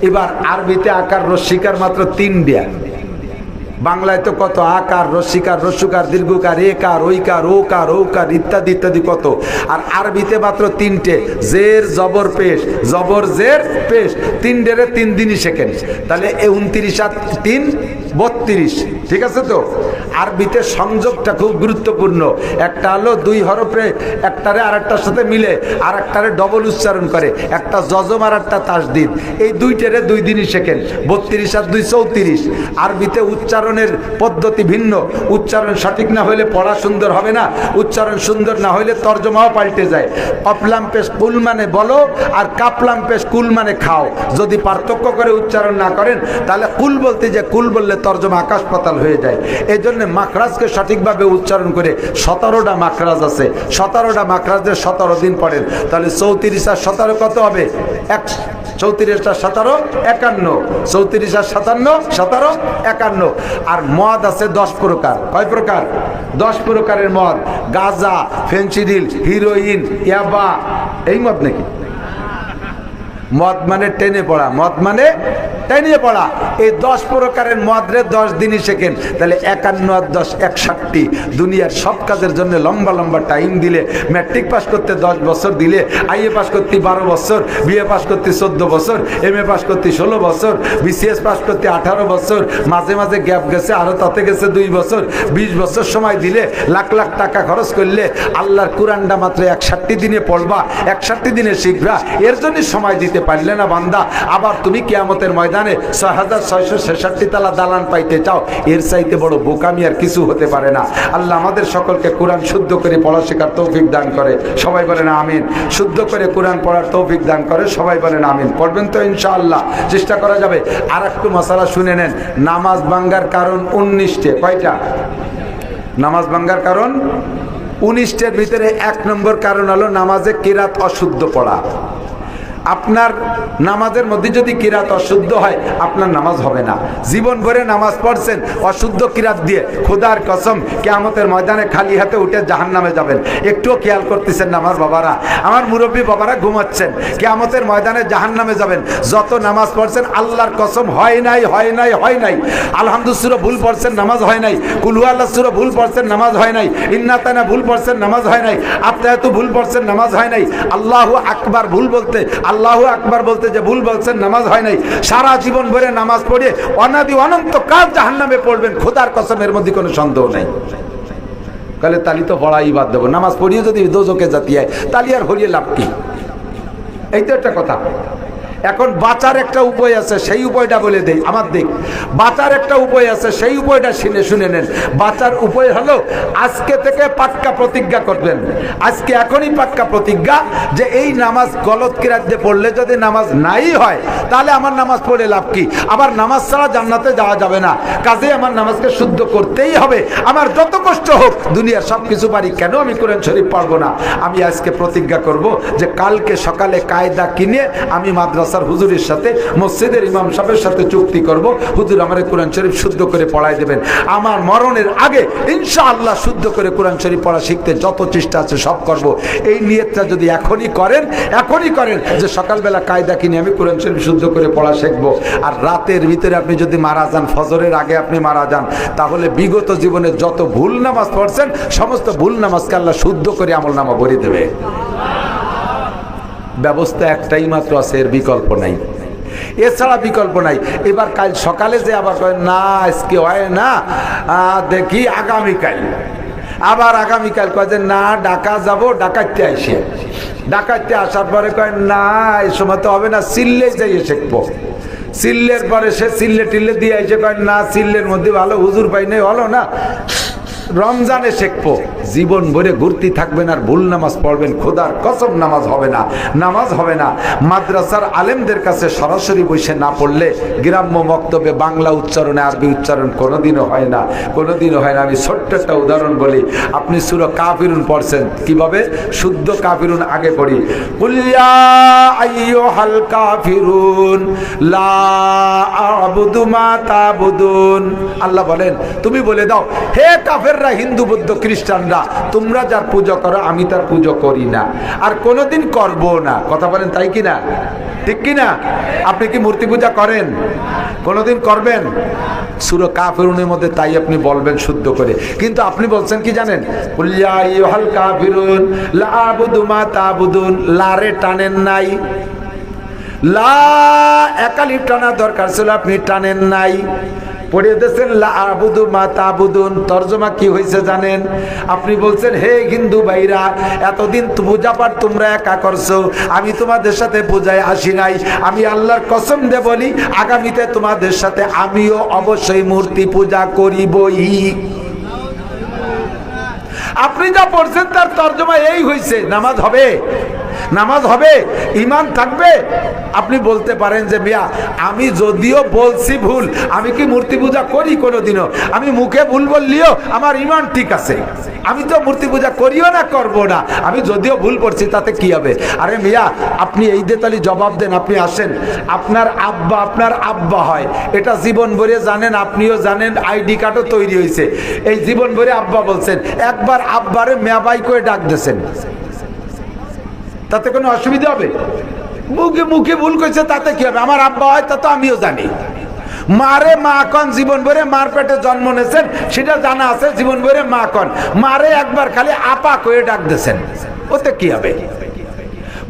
Speaker 1: এবার আরবিতে আকার রস্যিকার মাত্র 3টা। বাংলায় তো কত আকার, রস্যিকার, রস্যকার, দীর্ঘকার, একার, ঐকার, ওকার, ঔকার ইত্যাদি ইত্যাদি কত। আর আরবিতে মাত্র 3টে, জের জবর পেশ, জবর জের পেশ, 3টেরে 3 দিনই শেখেন। তাহলে 29 আর 3 32, ঠিক আছে তো? আরবিতে সংযোগটা খুব গুরুত্বপূর্ণ। একটা হলো 2 হরফে একটারে আরেকটার সাথে মিলে, আর একটারে ডবল উচ্চারণ করে, একটা যজম আর একটা তাসদিদ। এই 2টেরে 2 দিনই শেখেন। 32 আর 2 34। আরবিতে উচ্চারণের পদ্ধতি ভিন্ন। উচ্চারণ সঠিক না হলে পড়া সুন্দর হবে না, উচ্চারণ সুন্দর না হলে তর্জমাও পাল্টে যায়। কপলাম পেশ কুল মানে বলো, আর কাপলাম পেশ কুল মানে খাও। যদি পার্থক্য করে উচ্চারণ না করেন, তাহলে কুল বলতে যে কুল বললে তর্জমা আকাশ পাতাল হয়ে যায়। এই জন্য মাখরাজকে সঠিকভাবে উচ্চারণ করে 17টা মাখরাজ আছে। 17টা মাখরাজের 17 দিন পড়েন, তাহলে 34 আর 17 কত হবে? 34 আর 17 51। 34 আর 57 17 51। আর মদ আছে 10 প্রকার। কয় প্রকার? 10 প্রকারের মদ। গাঁজা, ফেন্সিডিল, হিরোইন, ইয়াবা, এই মদ নাকি? মদ মানে টেনে পড়া, মদ মানে টেনে পড়া। এই 10 প্রকারের মদরে 10 দিনই শেখেন। তাহলে 51 আর 10 61। দুনিয়ার সব কাজের জন্য লম্বা লম্বা টাইম দিলে, ম্যাট্রিক পাস করতে 10 বছর দিলে, আইএ পাস করতে 12 বছর, বিএ পাস করতে 14 বছর, এমএ পাস করতে 16 বছর, বিসিএস পাস করতে 18 বছর, মাঝে মাঝে গ্যাপ গেছে, আরো তাতে গেছে 2 বছর, 20 বছর সময় দিলে, লাখ লাখ টাকা খরচ করলে আল্লাহর কুরআনটা মাত্র 61 দিনে পড়বা, 61 দিনে শিখবা। এর জন্য সময় দিতে পারলে না বান্দা, আবার তুমি কিয়ামতের ময়দানে 6666 তালা দালান পাইতে চাও। এর চাইতে বড় বোকামি আর কিছু হতে পারে না। আল্লাহ আমাদের সকলকে কোরআন শুদ্ধ করে পড়া শেখার তৌফিক দান করে, সবাই বলেন আমিন। শুদ্ধ করে কোরআন পড়ার তৌফিক দান করে, সবাই বলেন আমিন। পড়বেন তো ইনশাআল্লাহ? চেষ্টা করা যাবে। আর একটু মশালা শুনে নেন। নামাজ ভাঙ্গার কারণ 19টে। কয়টা নামাজ ভাঙ্গার কারণ? 19টের ভিতরে 1 নম্বর কারণ হলো নামাজে কিরাত অশুদ্ধ পড়া। আপনার নামাজের মধ্যে যদি কিরাত অশুদ্ধ হয়, আপনার নামাজ হবে না। জীবন ভরে নামাজ পড়ছেন অশুদ্ধ কিরাত দিয়ে, খোদার কসম কিয়ামতের ময়দানে খালি হাতে উঠে জাহান্নামে যাবেন। একটুও খেয়াল করতেছেন না আমার বাবারা, আমার মুরব্বী বাবারা ঘুমাচ্ছেন, কিয়ামতের ময়দানে জাহান্নামে যাবেন। যত নামাজ পড়ছেন আল্লাহর কসম হয় নাই, হয় নাই, হয় নাই। আলহামদুলিল্লাহ সূরা ভুল পড়ছেন, নামাজ হয় নাই। কুল হুয়াল্লাহ সূরা ভুল পড়ছেন, নামাজ হয় নাই। ইন্না তানা ভুল পড়ছেন, নামাজ হয় নাই। আত্মায়াতু ভুল পড়ছেন, নামাজ হয় নাই। আল্লাহু আকবার ভুল বলতে, আল্লাহু আকবার বলতে যে ভুল বলছেন, নামাজ হয় নাই। সারা জীবন ভরে নামাজ পড়ে অনাদি অনন্ত কাল জাহান্নামে পড়বেন, খোদার কসম, এর মধ্যে কোনো সন্দেহ নাই। কালে তালি তো পড়াই বাদ দেবো, নামাজ পড়িয়ে যদি দোজকে জাতি হয়, তালি আর হরিয়ে লাভ কি? এই তো একটা কথা। এখন বাঁচার একটা উপায় আছে, সেই উপায়টা বলে দেই। আমার দিক বাঁচার একটা উপায় আছে, সেই উপায়টা শুনে নেন। বাঁচার উপায় হলো আজকে থেকে পাক্কা প্রতিজ্ঞা করবেন। আজকে এখনই পাক্কা প্রতিজ্ঞা যে এই নামাজ গলত কিরাত দিয়ে পড়লে যদি নামাজ নাই হয়, তাহলে আমার নামাজ পড়ে লাভ কি? আবার নামাজ ছাড়া জান্নাতে যাওয়া যাবে না। কাজে আমার নামাজকে শুদ্ধ করতেই হবে। আমার যত কষ্ট হোক, দুনিয়ার সব কিছু পারি, কেন আমি কোরআন শরীফ পড়বো না? আমি আজকে প্রতিজ্ঞা করব যে কালকে সকালে কায়দা কিনে আমি মাদ্রাসার হুজুরের সাথে, মসজিদের ইমাম সাহেবের সাথে চুক্তি করব, হুজুর আমার কোরআন শরীফ শুদ্ধ করে পড়াই দেবেন। আমার মরণের আগে ইনশাআল্লাহ শুদ্ধ করে কোরআন শরীফ পড়া শিখতে যত চেষ্টা আছে সব করব। এই নিয়তটা যদি এখনই করেন যে সকালবেলা কায়দা কিনে আমি কোরআন শরীফ শুদ্ধ করে পড়া শিখবো, আর রাতের ভিতরে আপনি যদি মারা যান, ফজরের আগে আপনি মারা যান, তাহলে বিগত জীবনে যত ভুল নামাজ পড়ছেন সমস্ত ভুল নামাজকে আল্লাহ শুদ্ধ করে আমলনামা ভরে দেবে। ব্যবস্থা একটাই মাত্র আছে, এর বিকল্প নাই, এছাড়া বিকল্প নাই। এবার কাল সকালে যে আবার কয় না আজকে হয় না, দেখি আগামীকাল, আবার আগামীকাল কয় যে না ঢাকা যাবো, ডাকাইতে আসে, ডাকাইতে আসার পরে কয় না এই সময় তো হবে না, সিল্লে যাইয়ে শিখবো। সিল্লের পরে সে সিল্লে টিল্লে দিয়ে এসে কয় না সিল্লের মধ্যে ভালো হুজুর পাই নাই, হলো না, রমজানে শিখবো। জীবন ভরে ঘুরতে থাকবেন আর ভুল নামাজ পড়বেন, খোদার কসম নামাজ হবে না, নামাজ হবে না। মাদ্রাসার আলেমদের কাছে সরাসরি বসে না পড়লে গ্রাম্য বক্তব্যে বাংলা উচ্চারণে আরবি উচ্চারণ কোনোদিনও হয় না, কোনোদিনও হয় না। আমি ছোট্ট একটা উদাহরণ বলি, আপনি সূরা কাফিরুন পড়ছেন, কিভাবে শুদ্ধ কাফিরুন আগে পড়ি, কুল ইয়া আইয়ুহাল কাফিরুন লা আ'বুদু মা তা'বুদুন। আল্লাহ বলেন তুমি বলে দাও, হে কাফেররা, হিন্দু বৌদ্ধ খ্রিস্টানরা, তোমরা যার পূজা করো আমি তার পুজো করি না আর কোনোদিন করবো না। কথা বলেন তাই কিনা, ঠিক কিনা? আপনি কি মূর্তি পূজা করেন? কোনোদিন করবেন? সূরা কাফিরুনের মধ্যে তাই আপনি বলবেন শুদ্ধ করে, কিন্তু আপনি বলছেন কি জানেন, কুল ইয়া আইয়ুহাল কাফিরুন লা আ'বুদু মা তা'বুদুন, লারে টানেন নাই, লা একালিফ টানা দরকার ছিল, আপনি টানেন নাই, পড়ে দিয়েছেন লা আ'বুদু মা তা'বুদুন। তরজমা কি হয়েছে জানেন? আপনি বলছেন হে হিন্দু ভাইরা, এতদিন পূজা পাঠ তোমরা একা করছো, আমি তোমাদের সাথে পূজায় আসি নাই, আমি আল্লাহর কসম দিয়ে বলি আগামীতে তোমাদের সাথে আমিও অবশ্যই মূর্তি পূজা করিবই। আপনি যা পড়ছেন তার তরজমা এই হয়েছে, নামাজ হবে, নামাজ হবে, ঈমান থাকবে। আপনি বলতে পারেন যে মিয়া আমি যদিও বলছি ভুল, আমি কি মূর্তি পূজা করি কোনোদিনও, আমি মুখে ভুল বললিও আমার ঈমান ঠিক আছে, আমি তো মূর্তি পূজা করিও না, করবো না, আমি যদিও ভুল করছি তাতে কি হবে? আরে মিয়া আপনি এই দেতালি জবাব দেন, আপনি আসেন, আপনার আব্বা হয়, এটা জীবন ভরে জানেন, আপনিও জানেন, আইডি কার্ডও তৈরি হয়েছে, এই জীবন ভরে আব্বা বলছেন, একবার আব্বারে মেয়াবাই করে ডাক দিয়েছেন, তাতে কোনো অসুবিধা হবে? মুখে মুখে ভুল করেছে তাতে কি হবে? আমার আব্বা হয় তা তো আমিও জানি। মারে মা কন, জীবন ভরে মার পেটে জন্ম নিয়েছেন সেটা জানা আছে, জীবন ভরে মা কন, মারে একবার খালি আপা করে ডাক দিয়েছেন, ওতে কি হবে?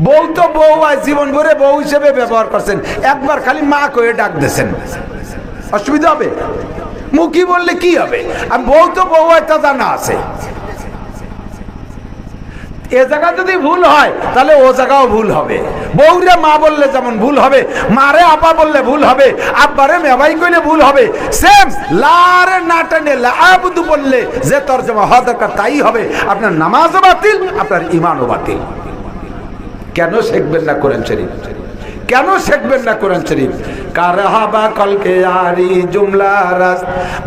Speaker 1: বউ তো বউ হয়, জীবন ভরে বউ হিসেবে ব্যবহার করছেন, একবার খালি মা করে ডাক দিয়েছেন, অসুবিধা হবে? মুখী বললে কি হবে? আর বউ তো বউ হয় তা জানা আছে। এ জায়গা যদি ভুল হয় তাহলে ও জায়গাও ভুল হবে। বউরে মা বললে যেমন ভুল হবে, মারে আপা বললে ভুল হবে, আব্বারে মেবাই কইলে ভুল হবে, সেম লারে না টানে লা আবুদু বললে যে তরজমা হওয়া দরকার তাই হবে। আপনার নামাজও বাতিল, আপনার ঈমানও বাতিল। কেন শিখবেন না কোরআন শরীফ? কেন শিখবেন না কোরআন শরীফ? কারহাবা কলকে আরি জুমলা রাস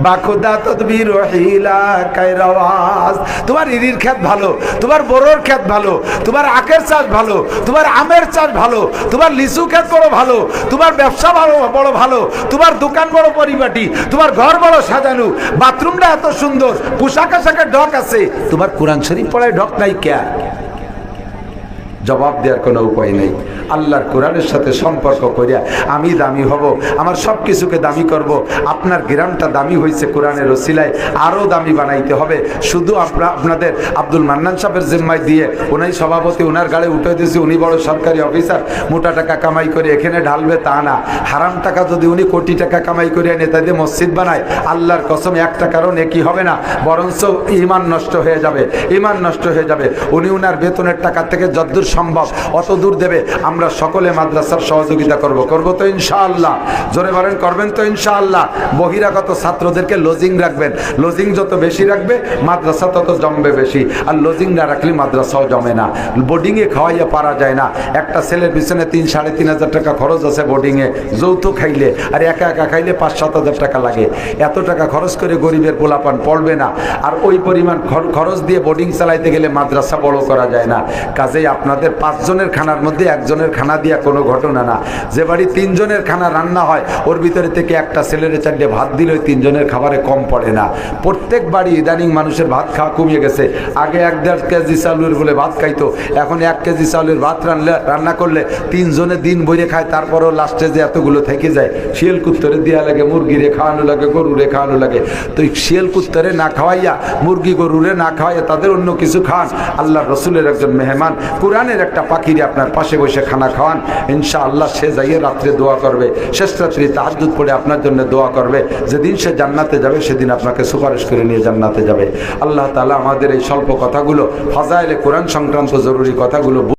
Speaker 1: বা খুদা তদবির হিলা কায়রাওয়াজ। তোমার ইরির ক্ষেত ভালো, তোমার বড়র ক্ষেত ভালো, তোমার আখের চাষ ভালো, তোমার আমের চাষ ভালো, তোমার লিচু ক্ষেত বড় ভালো, তোমার ব্যবসা ভালো বড় ভালো, তোমার দোকান বড় পরিপাটি, তোমার ঘর বড় সাজানো, বাথরুমটা এত সুন্দর, পোশাক আশাকের ঢক আছে, তোমার কোরআন শরীফ পড়ায় ঢক নাই কে? জবাব দেওয়ার কোনো উপায় নেই। আল্লাহর কোরআনের সাথে সম্পর্ক করিয়া আমি দামি হব, আমার সব কিছুকে দামি করব। আপনার গ্রামটা দামি হয়েছে কোরআনের ওসিলায়, আরও দামি বানাইতে হবে। শুধু আপনাদের আব্দুল মান্নান সাহেবের জিম্মায় দিয়ে, উনি সভাপতি, ওনার গাড়ি উঠে দিয়েছে, উনি বড় সরকারি অফিসার, মোটা টাকা কামাই করে এখানে ঢালবে তা না। হারাম টাকা যদি উনি কোটি টাকা কামাই করে নেতা দিয়ে মসজিদ বানায়, আল্লাহর কসম এক টাকারও নেকি হবে না, বরঞ্চ ঈমান নষ্ট হয়ে যাবে, ঈমান নষ্ট হয়ে যাবে। উনি উনার বেতনের টাকা থেকে যতদূর সম্ভব অত দূর দেবে। আমরা সকলে মাদ্রাসার সহযোগিতা করব তো ইনশাআল্লাহ? জোরে বলেন, করবেন তো ইনশাআল্লাহ? বহিরাগত ছাত্রদেরকে লজিং রাখবেন, লজিং যত বেশি রাখবে মাদ্রাসা তত জমবে বেশি, আর লজিং না রাখলে মাদ্রাসাও জমে না। বোর্ডিংয়ে খাওয়াইয়া পারা যায় না। একটা ছেলের পিছনে 3-3.5 টাকা খরচ আছে বোর্ডিংয়ে, যৌথ খাইলে, আর একা একা খাইলে 5-7 হাজার টাকা লাগে। এত টাকা খরচ করে গরিবের পোলাপান পড়বে না, আর ওই পরিমাণ খরচ দিয়ে বোর্ডিং চালাইতে গেলে মাদ্রাসা বড় করা যায় না। কাজেই আপনাদের 5 জনের খানার মধ্যে একজনের খানা দিয়া কোনো ঘটনা না। যে বাড়ি 3 জনের খানা রান্না হয়, ওর ভিতরে থেকে একটা ছেলের চারটে ভাত দিলে 3 জনের খাবারে কম পড়ে না। প্রত্যেক বাড়ি ইদানিং মানুষের ভাত খাওয়া কমিয়ে গেছে। আগে 1-1.5 কেজি চাউলের বলে ভাত খাইতো, এখন 1 কেজি চাউলের ভাত রান্না করলে 3 জনে দিন বইরে খায়, তারপরও লাস্টে যে এতগুলো থেকে যায়। শিয়াল কুত্তরে দেওয়া লাগে, মুরগিরে খাওয়ানো লাগে, গরুরে খাওয়ানো লাগে। তো শিয়াল কুত্তরে না খাওয়াইয়া, মুরগি গরুরে না খাওয়াইয়া তাদের অন্য কিছু খান। আল্লাহ রসুলের একজন মেহমান, কোরআনের একটা পাখিরে আপনার পাশে বসে খানা খাওয়ান, ইনশাআল্লাহ সে যাইয়ে রাত্রে দোয়া করবে, শেষ রাত্রি তাহাজ্জুদ পড়ে আপনার জন্য দোয়া করবে। যেদিন সে জান্নাতে যাবে সেদিন আপনাকে সুপারিশ করে নিয়ে জান্নাতে যাবে। আল্লাহ তাআলা আমাদের এই স্বল্প কথাগুলো, ফাজাইলে কোরআন সংক্রান্ত জরুরি কথাগুলো